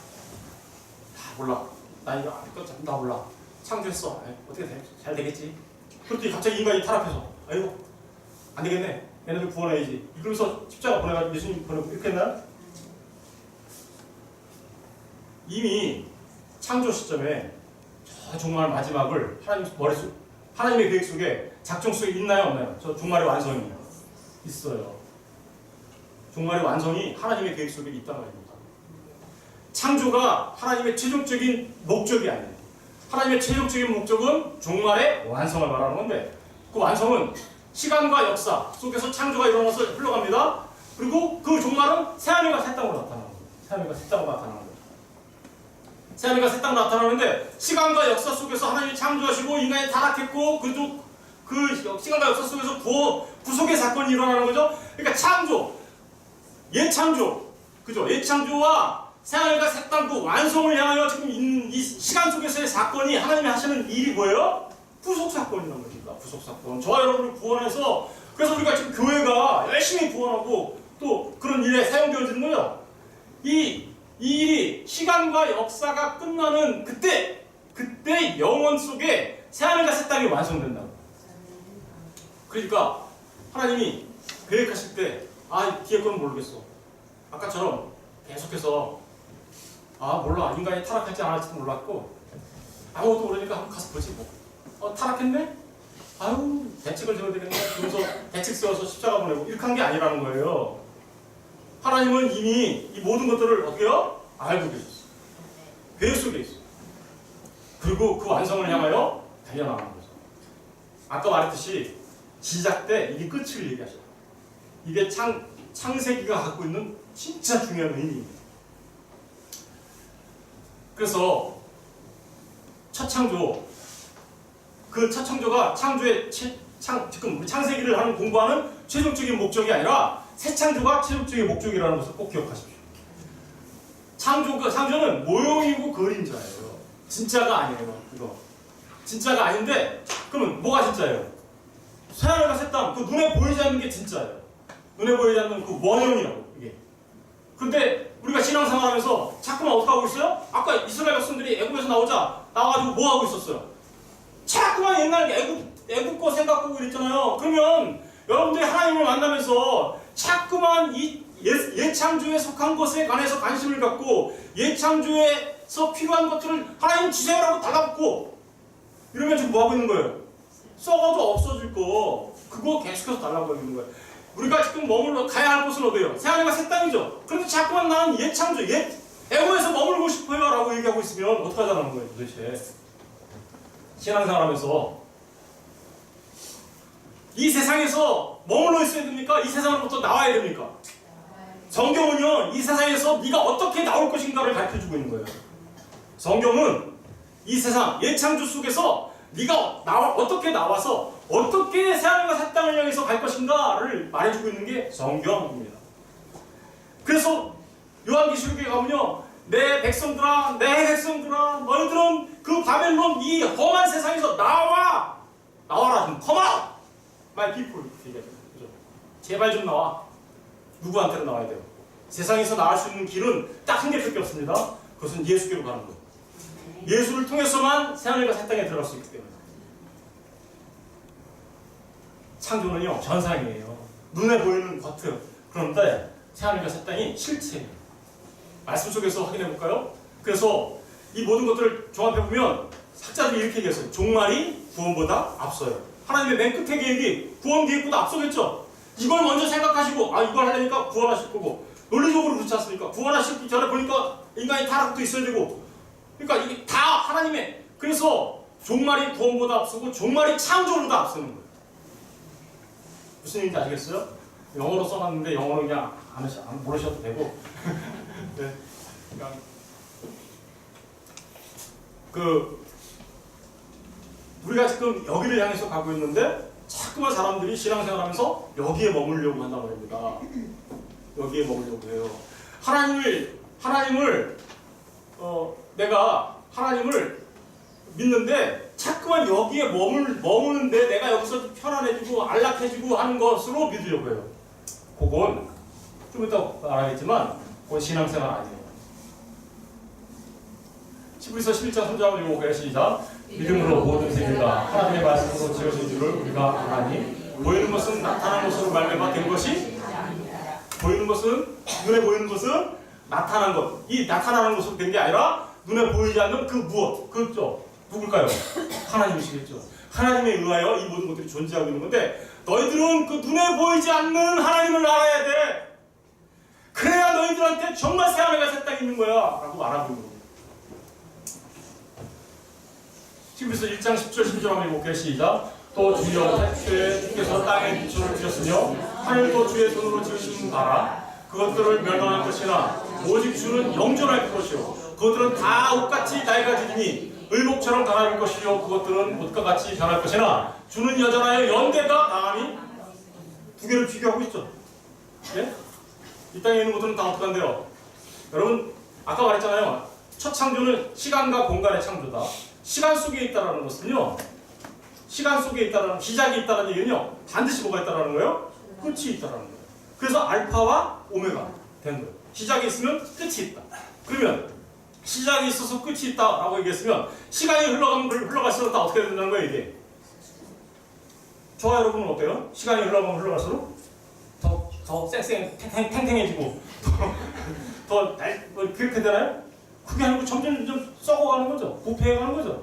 몰라. 나 몰라. 창조했어. 어떻게 잘 되겠지? 그랬더니 갑자기 인간이 타락해서, 아이고, 안 되겠네. 얘네들 구원해야지. 그러면서 십자가 보내가지고 예수님 보내고 이렇게 했나요? 이미 창조 시점에 저 종말 마지막을 하나님의 계획 속에, 작정 속에 있나요, 없나요? 저 종말의 완성이 있어요. 종말의 완성이 하나님의 계획 속에 있단 말입니다. 창조가 하나님의 최종적인 목적이 아니에요. 하나님의 최종적인 목적은 종말의 완성을 말하는 건데, 그 완성은 시간과 역사 속에서 창조가 일어나서 흘러갑니다. 그리고 그 종말은 새하늘과 새 땅으로 나타나는 거예요. 새하늘과 새 땅으로 나타나는 거예요. 새하늘과 새 땅으로 나타나는데, 시간과 역사 속에서 하나님이 창조하시고 인간이 타락했고, 그리고 그 시간과 역사 속에서 구속의 사건이 일어나는 거죠. 그러니까 옛 창조, 그죠? 옛 창조와 새하늘과 새 땅 그 완성을 향하여 지금 이 시간 속에서의 사건이, 하나님이 하시는 일이 뭐예요? 구속 사건이라는 겁니다. 구속 사건. 저와 여러분을 구원해서, 그래서 우리가 지금 교회가 열심히 구원하고 또 그런 일에 사용되어지는 거예요. 이 일이 시간과 역사가 끝나는 그때 영원 속에 새하늘과 새 땅이 완성된다고. 그러니까 하나님이 계획하실 때, 뒤에 거는 모르겠어. 아까처럼 계속해서 몰라. 인간이 타락할지 안 할지도 몰랐고 아무것도 모르니까 한번 가서 보지 뭐. 타락했네? 아유, 대책을 세워야 되겠네. 그래서 대책 세워서 십자가 보내고 이렇게 한 게 아니라는 거예요. 하나님은 이미 이 모든 것들을 어떻게요? 알고 계셨어요. 계획 속에 있어요. 그리고 그 완성을 향하여 달려나가는 거죠. 아까 말했듯이 시작 때 이게 끝을 얘기하셔요. 이게 창세기가 갖고 있는 진짜 중요한 의미입니다. 그래서 첫 창조, 그 첫 창조가 창조의 지금 우리 창세기를 하는 공부하는 최종적인 목적이 아니라 새 창조가 최종적인 목적이라는 것을 꼭 기억하십시오. 창조는 모형이고 그림자예요. 진짜가 아니에요. 이거 진짜가 아닌데, 그러면 뭐가 진짜예요? 새하늘과 새 땅, 그 눈에 보이지 않는 게 진짜예요. 눈에 보이지 않는 그 원형이라고, 이게. 근데 우리가 신앙생활하면서 자꾸만 어떻게 하고 있어요? 아까 이스라엘 백성들이 애굽에서 나와가지고 뭐 하고 있었어요? 자꾸만 옛날 애굽 거 생각하고 이랬잖아요. 그러면 여러분들이 하나님을 만나면서 자꾸만 이 옛창조에 속한 것에 관해서 관심을 갖고, 옛창조에서 필요한 것들을 하나님 주세요라고 달라붙고 이러면 지금 뭐 하고 있는 거예요? 썩어도 없어질 거 그거 계속해서 달라고 있는 거예요. 우리가 지금 가야 할 곳은 어디예요? 새하늘과 새 땅이죠. 그런데 자꾸만 나는 옛창조, 애고에서 머물고 싶어요 라고 얘기하고 있으면 어떡하자는 거예요 도대체. 신앙생활하면서 이 세상에서 머물러 있어야 됩니까? 이 세상으로부터 나와야 됩니까? 성경은요, 이 세상에서 네가 어떻게 나올 것인가를 가르쳐주고 있는 거예요. 성경은 이 세상 옛창조 속에서 네가 어떻게 나와서 어떻게 새하늘과 새 땅을 향해서 갈 것인가를 말해주고 있는 게 성경입니다. 그래서 요한계시록에 가면요, 내 백성들아 너희들은 그 바벨론 이 험한 세상에서 나와라 좀 come out my people 얘기하죠. 그죠? 제발 좀 나와. 누구한테로 나와야 돼요? 세상에서 나올 수 있는 길은 딱 한 개밖에 없습니다. 그것은 예수께로 가는 거예요. 예수를 통해서만 새하늘과 새 땅에 들어갈 수 있기 때문에. 창조는요, 전상이에요. 눈에 보이는 겉은. 그런데 새하늘과 새 땅이 실체예요. 말씀 속에서 확인해 볼까요? 그래서 이 모든 것들을 종합해 보면 학자들이 이렇게 얘기했어요. 종말이 구원보다 앞서요. 하나님의 맨 끝의 계획이 구원 계획보다 앞서겠죠. 이걸 먼저 생각하시고 이걸 하려니까 구원하실 거고 논리적으로 그렇지 않습니까? 구원하시기 전에 보니까 인간이 타락도 있어야 되고 그러니까 이게 다 하나님의 그래서 종말이 구원보다 앞서고 종말이 창조보다 앞서는 거예요. 무슨 얘기인지 아시겠어요? 영어로 써놨는데 영어는 그냥 안 모르셔도 되고 네. 그러니까 우리가 지금 여기를 향해서 가고 있는데 자꾸만 사람들이 신앙생활하면서 여기에 머물려고 한단 말입니다. 여기에 머물려고 해요. 내가 하나님을 믿는데 자꾸만 여기에 머무는데 내가 여기서 편안해지고 안락해지고 하는 것으로 믿으려고 해요. 그건 좀 이따 말하겠지만 그건 신앙생활 아니에요. 히브리서 11장 3절을 읽어볼까요? 시작. 믿음으로 모든 세계가 하나님의 말씀으로 지어진 줄을 우리가 아나니 보이는 것은 나타난 것으로 말미암아 된 것이 보이는 것은 눈에 보이는 것은 나타난 것. 이 나타나는 것으로 된 게 아니라 눈에 보이지 않는 그 무엇. 그죠? 누굴까요? 하나님이시겠죠. 하나님에 의하여 이 모든 것들이 존재하고 있는 건데 너희들은 그 눈에 보이지 않는 하나님을 알아야 돼. 그래야 너희들한테 정말 새하늘과 새 땅이 있는 거야 라고 말하고 있는 거예요. 히브리서 1장 10절 11절 한번 읽어볼게요. 시작. 또 주여 주께서 땅에 빛을 주셨으며 하늘도 주의 손으로 지으신 바라 그것들을 멸망할 것이나 오직 주는 영존할 것이요 그것들은 다 옷같이 나이가 지리니 의복처럼 달아질 것이요 그것들은 옷과 같이 변할 것이나 주는 여전하여 연대가 다하니 두 개를 비교하고 있죠. 예? 이 땅에 있는 것들은 다 어떻게 한대요? 여러분 아까 말했잖아요. 첫 창조는 시간과 공간의 창조다. 시간 속에 있다는 것은요. 시간 속에 있다는 시작이 있다는 얘기는요. 반드시 뭐가 있다는 거예요? 끝이 있다는 거예요. 그래서 알파와 오메가 된 거예요. 시작이 있으면 끝이 있다. 그러면 시작이 있어서 끝이 있다라고 얘기했으면 시간이 흘러갈수록 다 어떻게 된다는 거예요 이게? 저와 여러분은 어때요? 시간이 흘러갈수록 더 탱탱해지고 더 그렇게 되나요? 그게 아니고 점점 썩어가는 거죠. 부패해가는 거죠.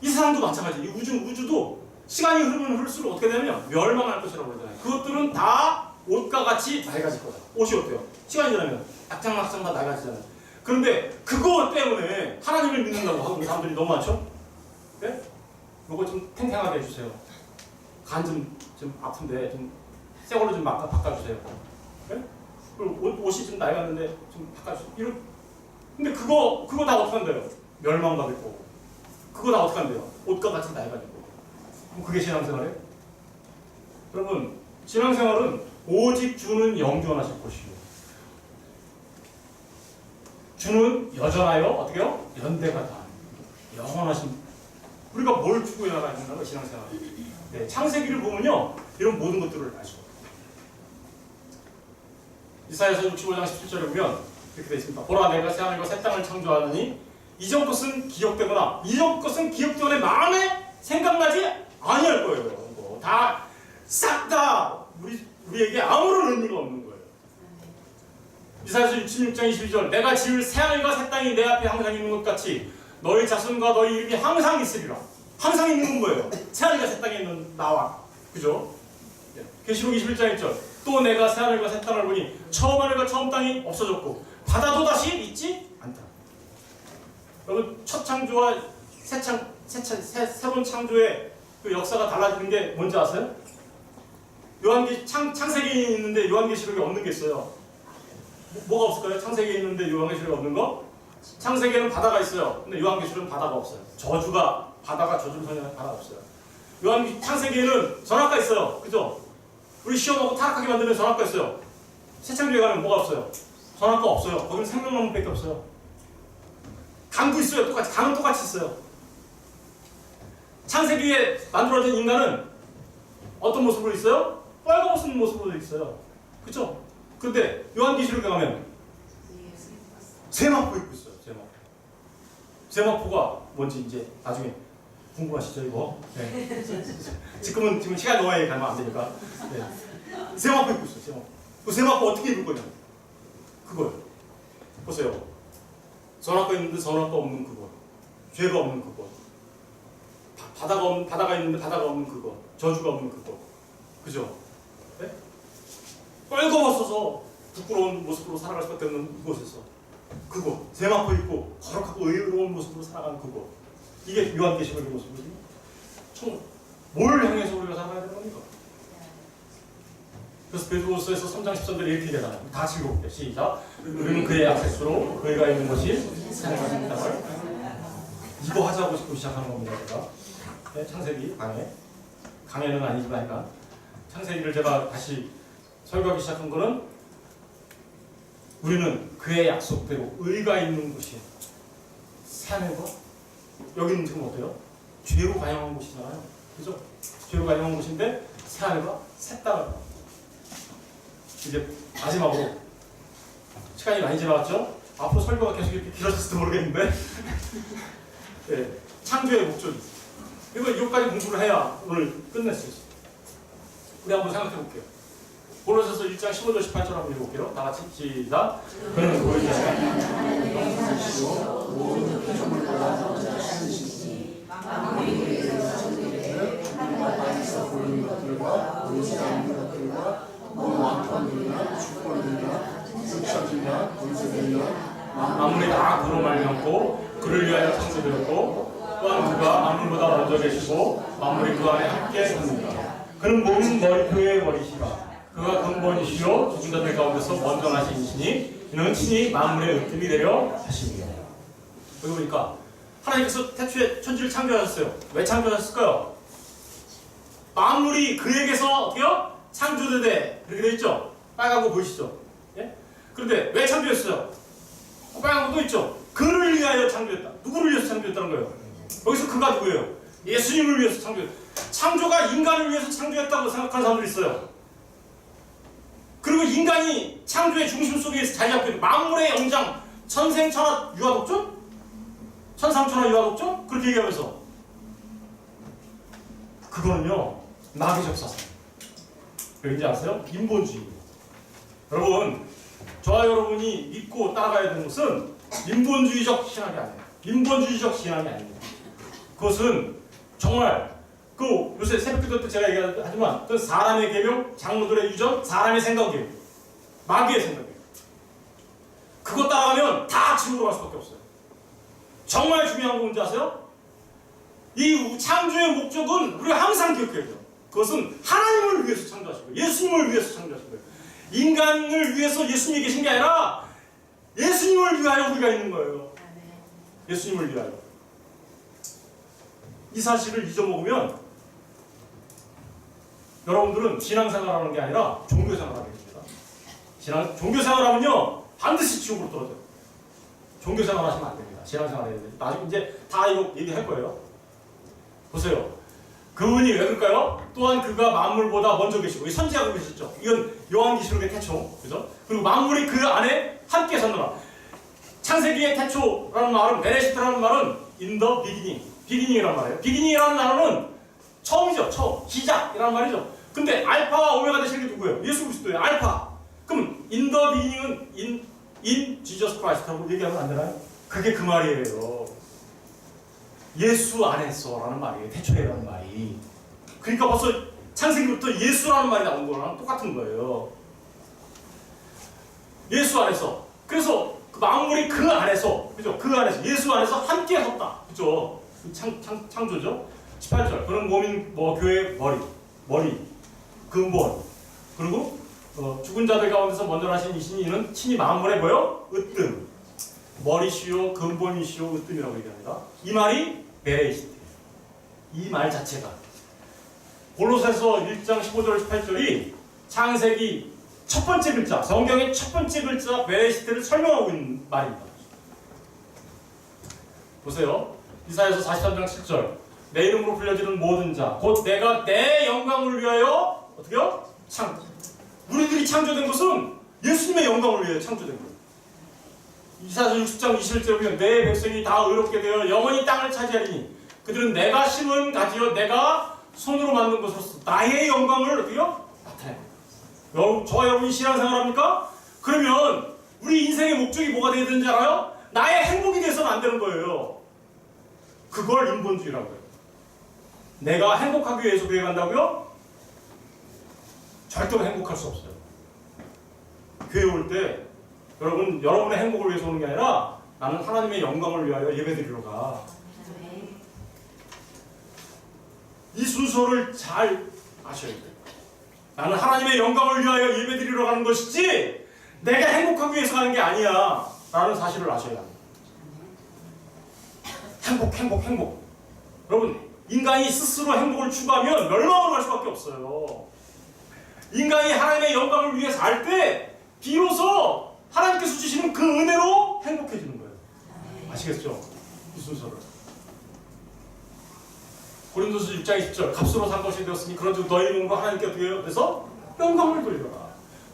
이 세상도 마찬가지. 이 우주도 시간이 흐르면 흐를수록 어떻게 되냐면 멸망할 것이라고 그러잖아요. 그것들은 다 옷과 같이 낡아질 거다. 옷이 어때요? 시간이 지나면 악장막장 다 낡아지잖아요. 그런데 그거 때문에 하나님을 믿는다고 하는 사람들이 너무 많죠? 네? 이거 좀 탱탱하게 해주세요. 간 좀 아픈데 좀 새 걸로 좀 바꿔주세요. 네? 그리고 옷이 좀 낡았는데 좀 바꿔주세요. 근데 그거 다 어떻게 한대요? 멸망받을 거고. 그거 다 어떻게 한대요? 옷과 같이 낡아질 거고. 그럼 그게 신앙생활이에요? 여러분, 신앙생활은 오직 주는 영존하실 것이요. 주는 여전하여 어떻게 해요? 연대가 다 영원하신. 우리가 뭘 추구해 나가야 된다고 신앙생활. 네, 창세기를 보면요. 이런 모든 것들을 알 수가 있어요. 이사야서 65장 17절에 보면 이렇게 되어 있습니다. 보라 내가 새 하늘과 새 땅을 창조하느니 이전 것은 기억되거나 이전 것은 기억되거나 마음에 생각나지 아니할 거예요. 다 싹 다 우리에게 아무런 의미가 없는 거예요. 이사야서 66장 22절 내가 지을 새 하늘과 새 땅이 내 앞에 항상 있는 것 같이 너희 자손과 너희 이름이 항상 있으리라. 항상 있는 거예요. 새 하늘과 새 땅에 있는 나와. 그죠? 계시록 21장 1절 또 내가 새 하늘과 새 땅을 보니 처음 하늘과 처음 땅이 없어졌고 바다도 다시 있지 않다. 여러분 첫 창조와 세 번 창조의 그 역사가 달라지는 게 뭔지 아세요? 창세기에 있는데 요한계시록에 없는 게 있어요. 뭐가 없을까요? 창세기에 있는데 요한계시록에 없는 거? 창세기에는 바다가 있어요. 근데 요한계시록은 바다가 없어요. 바다가 저주를 선언하는 바다가 없어요. 창세기에는 전학가 있어요. 그죠? 우리 시험하고 타락하게 만드는 전학가 있어요. 새창조에 가면 뭐가 없어요? 전학가 없어요. 거기는 생명나무밖에 없어요. 강도 있어요. 똑같이. 강은 똑같이 있어요. 창세기에 만들어진 인간은 어떤 모습으로 있어요? 빨간옷 모습으로 있어요. 그죠? 근데 요한계시록에 가면 세마포 입고 있어요. 세마포가 뭔지 이제 나중에 궁금하시죠 이거? 네. 지금 시간 너무 가면 안 되니까. 네. 세마포 입고 있어요. 세마포. 그 세마포 어떻게 입을 거냐? 그거요. 보세요. 선악과 있는데 선악과 없는 그거. 죄가 없는 그거. 바다가 있는데 바다가 없는 그거. 저주가 없는 그거. 그죠? 네? 뻘거벗어서 부끄러운 모습으로 살아갈 수밖에 없는 그곳에서 그거 세마포 입고 거룩하고 의로운 모습으로 살아가는 그거 이게 요한계시록의 모습이거든요. 뭘 향해서 우리가 살아가야 되는 겁니까? 그래서 베드로서에서 3장 13절에 이렇게 얘기하잖아요. 다 같이 읽어볼게요. 시작. 우리는 그의 악세스로 그의가 있는 것이 생각하는 땅을 이거 하자고 싶고 시작하는 겁니다. 제가 네, 창세기 강해는 아니지만 약간 창세기를 제가 다시 설교하기 시작한 거는 우리는 그의 약속대로 의가 있는 곳이 새하늘과 여기는 지금 어때요? 죄로 관영한 곳이잖아요. 그죠? 죄로 관영한 곳인데 새하늘과 새 땅을 이제 마지막으로 시간이 많이 지나갔죠? 앞으로 설교가 계속 이렇게 길어질지도 모르겠는데 네, 창조의 목적이 있어요. 이거 이것까지 공부를 해야 오늘 끝낼 수 있어요. 우리 한번 생각해 볼게요. 골로새서 1장 15절 18절 한번 읽어볼게요. 다 같이 시작. 그는 보이지 않는 모든 피조물보다 먼저 하시니 만물이 그에게서 천지에 하늘과 땅에서 보이는 것들과 보이지 않는 것들과 왕권들이나 주권들이나 육체들이나 권세들이나 만물이 다 그로 말미암고 그를 위하여 창조되었고 또한 그가 만물보다 먼저 계시고 만물이 그 안에 함께 삽니다. 그는 모든 머리표의 머리시라. 그가 근본이시요 죽은 자들 가운데서 먼저 나신 이시니 이는 친히 만물의 으뜸이 되려 하십니다. 여기 보니까 하나님께서 태초에 천지를 창조하셨어요. 왜 창조하셨을까요? 만물이 그에게서 어떻게요? 창조되되 그렇게 되어 있죠? 빨간 거 보이시죠? 예? 그런데 왜 창조했어요? 빨간 거도 있죠? 그를 위하여 창조했다. 누구를 위해서 창조했다는 거예요? 여기서 그가 누구예요? 예수님을 위해서 창조했다. 창조가 인간을 위해서 창조했다고 생각하는 사람들이 있어요. 그리고 인간이 창조의 중심 속에 자리 잡게 되고 만물의 영장 천생천하 유아독존? 천상천하 유아독존? 그렇게 얘기하면서 그거는요 마귀적 사상. 왠지 아세요? 인본주의입니다. 여러분 저와 여러분이 믿고 따라가야 되는 것은 인본주의적 신학이 아니에요. 인본주의적 신학이 아닙니다. 그것은 정말 요새 새벽기도 때 제가 얘기하지만 그 사람의 계명, 장로들의 유전, 사람의 생각이에요. 마귀의 생각이에요. 그거 따라가면 다 지옥으로 갈 수밖에 없어요. 정말 중요한 건 뭔지 아세요? 이 창조의 목적은 우리가 항상 기억해야 돼요. 그것은 하나님을 위해서 창조하신 거예요. 예수님을 위해서 창조하신 거예요. 인간을 위해서 예수님이 계신 게 아니라 예수님을 위하여 우리가 있는 거예요. 예수님을 위하여. 이 사실을 잊어먹으면 여러분들은 신앙생활하는 게 아니라 종교생활하게 됩니다. 종교생활하면요 반드시 지옥으로 떨어져요. 종교생활하시면 안 됩니다. 신앙생활해야 돼요. 나중에 이제 다 이거 얘기할 거예요. 보세요. 그분이 왜 그럴까요? 또한 그가 만물보다 먼저 계시고 선지하고 계셨죠. 이건 요한계시록의 태초, 그죠? 그리고 만물이 그 안에 함께 섰노라. 창세기의 태초라는 말은 베레시트라는 말은 in the beginning, 비기닝이란 말이에요. 비기닝이라는 단어는 처음이죠. 처음, 시작이라는 말이죠. 근데 알파와 오메가 되시는 게 누구예요? 예수 그리스도예요. 알파. 그럼 in the beginning은 in Jesus Christ라고 얘기하면 안 되나요? 그게 그 말이에요. 예수 안에서라는 말이에요. 태초에라는 말이. 그러니까 벌써 창세기부터 예수라는 말이 나온 거랑 똑같은 거예요. 예수 안에서. 그래서 그 만물이 그 안에서, 그죠? 그 안에서 예수 안에서 함께 섰다, 그죠? 창조죠. 18절. 그는 몸인 교회의 머리, 근본. 그리고 죽은 자들 가운데서 먼저 나신 이신이 이는 친히 만물의 뭐요? 으뜸. 머리시요, 근본이시요, 으뜸이라고 얘기합니다. 이 말이 베레시트. 이 말 자체가 골로새서 1장 15절 18절이 창세기 첫 번째 글자, 성경의 첫 번째 글자 베레시트를 설명하고 있는 말입니다. 보세요. 이사야서 43장 7절. 내 이름으로 불려지는 모든 자, 곧 내가 내 영광을 위하여 어떻게요? 우리들이 창조된 것은 예수님의 영광을 위하여 창조된 거예요. 이사야서 60장 21절에 보면 내 백성이 다 의롭게 되어 영원히 땅을 차지하리니 그들은 내가 심은 가지여 내가 손으로 만든 것으로서 나의 영광을 어떻게요? 나타내요. 저와 여러분이 신앙생활 합니까? 그러면 우리 인생의 목적이 뭐가 되어야 되는지 알아요? 나의 행복이 돼서는 안 되는 거예요. 그걸 인본주의라고 해요. 내가 행복하기 위해서 교회 간다고요? 절대로 행복할 수 없어요. 교회 올 때 여러분의 행복을 위해서 오는 게 아니라 나는 하나님의 영광을 위하여 예배드리러 가. 이 순서를 잘 아셔야 돼요. 나는 하나님의 영광을 위하여 예배드리러 가는 것이지 내가 행복하기 위해서 가는 게 아니야 라는 사실을 아셔야 합니다. 행복. 여러분, 인간이 스스로 행복을 추구하면 멸망으로 갈 수밖에 없어요. 인간이 하나님의 영광을 위해 살 때 비로소 하나님께서 주시는 그 은혜로 행복해지는 거예요. 아시겠죠? 이 순서를. 고린도서 6장 20절 값으로 산 것이 되었으니 그런즉 너희 몸으로 하나님께 어떻게 해요? 그래서 영광을 돌리라.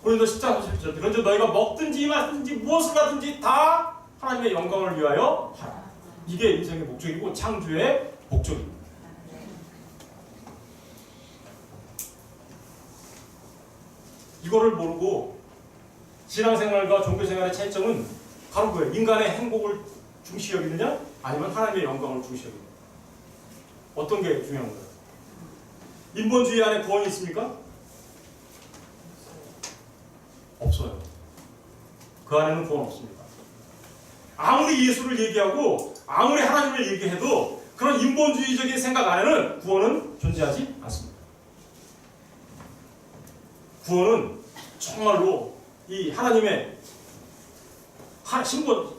고린도서 10장 37절 그런즉 너희가 먹든지 마든지 무엇을 하든지 다 하나님의 영광을 위하여 하라. 이게 인생의 목적이고 창조의 목적입니다. 이거를 모르고 신앙생활과 종교생활의 차이점은 바로 그거예요. 인간의 행복을 중시 여기느냐 아니면 하나님의 영광을 중시 여기느냐. 어떤 게 중요한가요? 인본주의 안에 구원이 있습니까? 없어요. 그 안에는 구원 없습니다. 아무리 예수를 얘기하고 아무리 하나님을 얘기해도 그런 인본주의적인 생각 안에는 구원은 존재하지 않습니다. 구원은 정말로 이 하나님의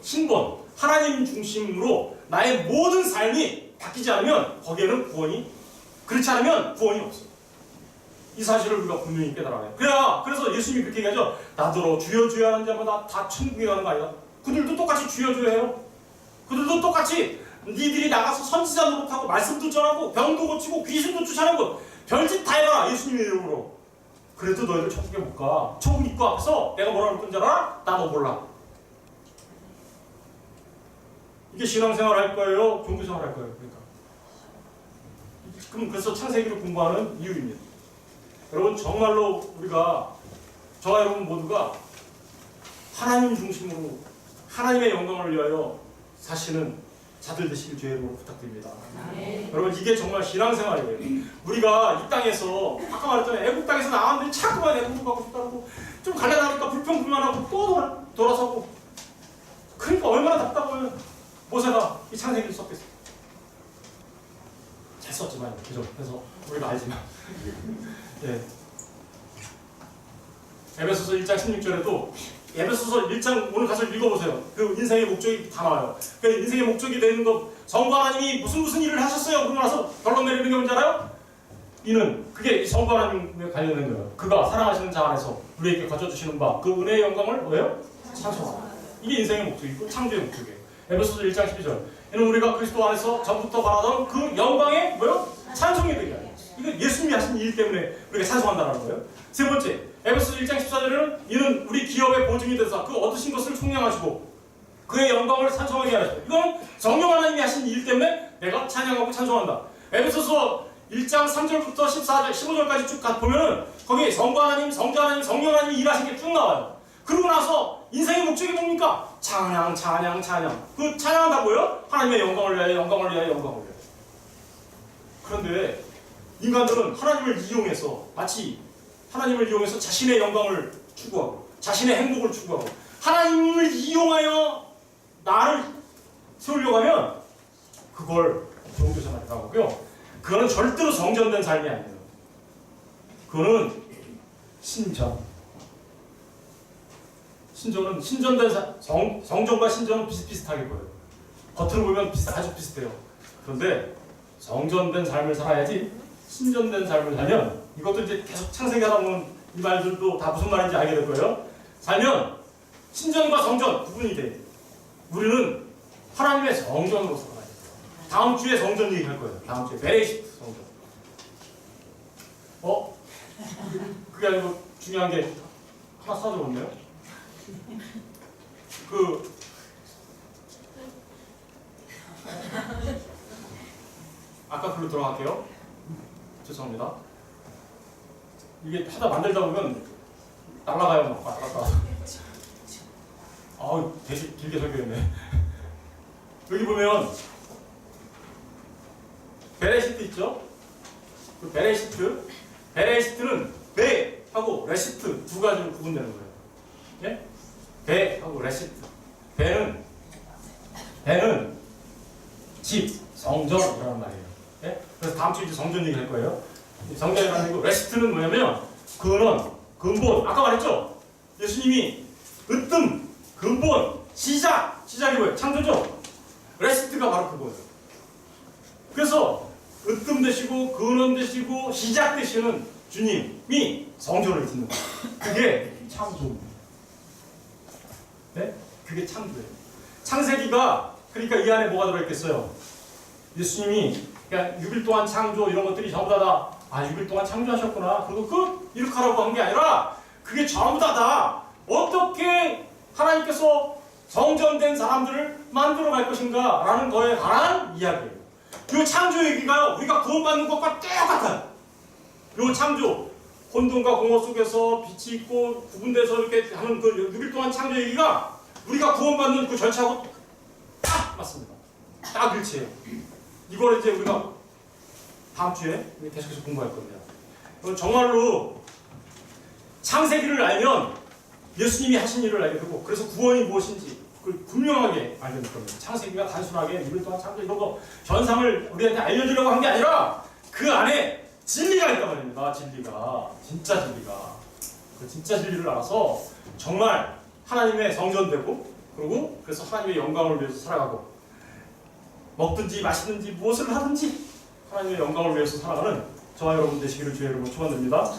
신본 하나님 중심으로 나의 모든 삶이 바뀌지 않으면 거기에는 구원이 그렇지 않으면 구원이 없어요. 이 사실을 우리가 분명히 깨달아야 해요. 그래서 예수님이 그렇게 얘기하죠. 나더러 주여 주여 하는 자마다 다 천국에 가는 거 아니다. 그들도 똑같이 주여 주여 해요. 그들도 똑같이 니들이 나가서 선지자 노릇하고 말씀도 전하고 병도 고치고 귀신도 쫓아내고 별짓 다 해라 예수님의 이름으로. 그래도 너희들 천국에 못 가. 천국 입구 앞에서 내가 뭐라 그럴 줄 알아? 나 너 몰라. 이게 신앙생활 할 거예요? 종교생활 할 거예요? 그러니까. 그래서 창세기를 공부하는 이유입니다. 여러분 정말로 우리가 저와 여러분 모두가 하나님 중심으로 하나님의 영광을 위하여 사시는 자들 되시길 주의 이름으로 부탁드립니다. 여러분 이게 정말 신앙생활이에요. 우리가 이 땅에서 아까 말했잖아요. 애국 땅에서 나왔는데 자꾸만 애국으로 가고 싶다고 좀 갈려나니까 불평불만하고 또 돌아서고 그러니까 얼마나 답답하면 모세가 이 창세기를 썼겠어요. 잘 썼지만 그죠? 그래서 우리가 알지만 예. 에베소서 1장 16절에도 에베소서 1장 오늘 가서 읽어보세요. 그 인생의 목적이 다 나와요. 그 인생의 목적이 되는 것 성부 하나님이 무슨 일을 하셨어요? 그러고 나서 결론 내리는 게 뭔지 알아요? 이는 그게 성부 하나님에 관련된 거예요. 그가 사랑하시는 자 안에서 우리에게 가져주시는 바 그 은혜의 영광을 뭐예요? 찬송하라. 이게 인생의 목적이고 창조의 목적이에요. 에베소서 1장 12절 이는 우리가 그리스도 안에서 전부터 바라던 그 영광의 뭐요? 찬송이 되게 하는 거예요. 이거 예수님이 하신 일 때문에 우리가 찬송한다는 거예요. 세 번째 에베소서 1장 14절에는 이는 우리 기업의 보증이 돼서 그 얻으신 것을 총량하시고 그의 영광을 찬송하게 하시고 이건 성령 하나님이 하신 일 때문에 내가 찬양하고 찬송한다. 에베소서 1장 3절부터 14절, 15절까지 쭉 보면은 거기 성부 하나님, 성자 하나님, 성령 하나님이 일하신 게 쭉 나와요. 그러고 나서 인생의 목적이 뭡니까? 찬양. 그 찬양한다고요? 하나님의 영광을 위하여, 영광을 위하여, 영광을 위하여. 그런데 인간들은 하나님을 이용해서 마치 하나님을 이용해서 자신의 영광을 추구하고 자신의 행복을 추구하고 하나님을 이용하여 나를 세우려고 하면 그걸 종교생활이라고 하고요. 그거는 절대로 정전된 삶이 아니에요. 그거는 신전. 신전은 신전된 성전과 신전은 비슷비슷하게 보여요. 겉으로 보면 아주 비슷해요. 그런데 정전된 삶을 살아야지 신전된 삶을 살면 이것도 이제 계속 창세기하다 보면 이 말들도 다 무슨 말인지 알게 될 거예요. 살면 신전과 정전 구분이 돼. 우리는 하나님의 성전으로 살아야 돼요. 다음 주에 성전 얘기할 거예요. 다음 주에 베레시트 성전. 그게 아니고 중요한 게 하나 사들어왔네요. 아까 글로 들어갈게요. 죄송합니다. 이게 하다 만들다 보면 날아가요. 아우 되게 길게 설교했네. 여기 보면 베레시트 있죠? 그 베레시트는 왜 배하고 레시트 두 가지로 구분되는 거예요. 예? 배하고 레시트. 배는 집, 성전이라는 말이에요. 예? 그래서 다음 주에 이제 성전 얘기할 거예요. 성전이라는 거. 레시트는 뭐냐면 근본. 아까 말했죠. 예수님이 근본, 시작이 뭐예요? 창조죠. 레시트가 바로 그거예요. 그래서 되시고 근원 되시고 시작 되시는 주님이 성전을 짓는 거예요. 그게 창조입니다. 네? 그게 창조예요. 창세기가 그러니까 이 안에 뭐가 들어있겠어요? 예수님이 그냥 6일 동안 창조 이런 것들이 전부 다 6일 동안 창조하셨구나. 그리고 이렇게 하라고 한 게 아니라 그게 전부 다 어떻게 하나님께서 성전된 사람들을 만들어 갈 것인가 라는 거에 관한 이야기예요. 이 창조 얘기가 우리가 구원받는 것과 똑같아요. 이 창조, 혼돈과 공허 속에서 빛이 있고 구분돼서 이렇게 하는 그 6일 동안 창조 얘기가 우리가 구원받는 그 절차하고 딱 맞습니다. 딱 일치해요. 이걸 이제 우리가 다음 주에 계속해서 공부할 겁니다. 정말로 창세기를 알면 예수님이 하신 일을 알게 되고 그래서 구원이 무엇인지 그걸 분명하게 알게 될 겁니다. 창세기가 단순하게 6일 동안 창조 이런 거 현상을 우리한테 알려주려고 한 게 아니라 그 안에 진리가 있단 말입니다. 진짜 진리가 그 진짜 진리를 알아서 정말 하나님의 성전되고 그리고 그래서 하나님의 영광을 위해서 살아가고 먹든지 마시든지 무엇을 하든지 하나님의 영광을 위해서 살아가는 저와 여러분 되시기를 주의 이름으로 축원드립니다.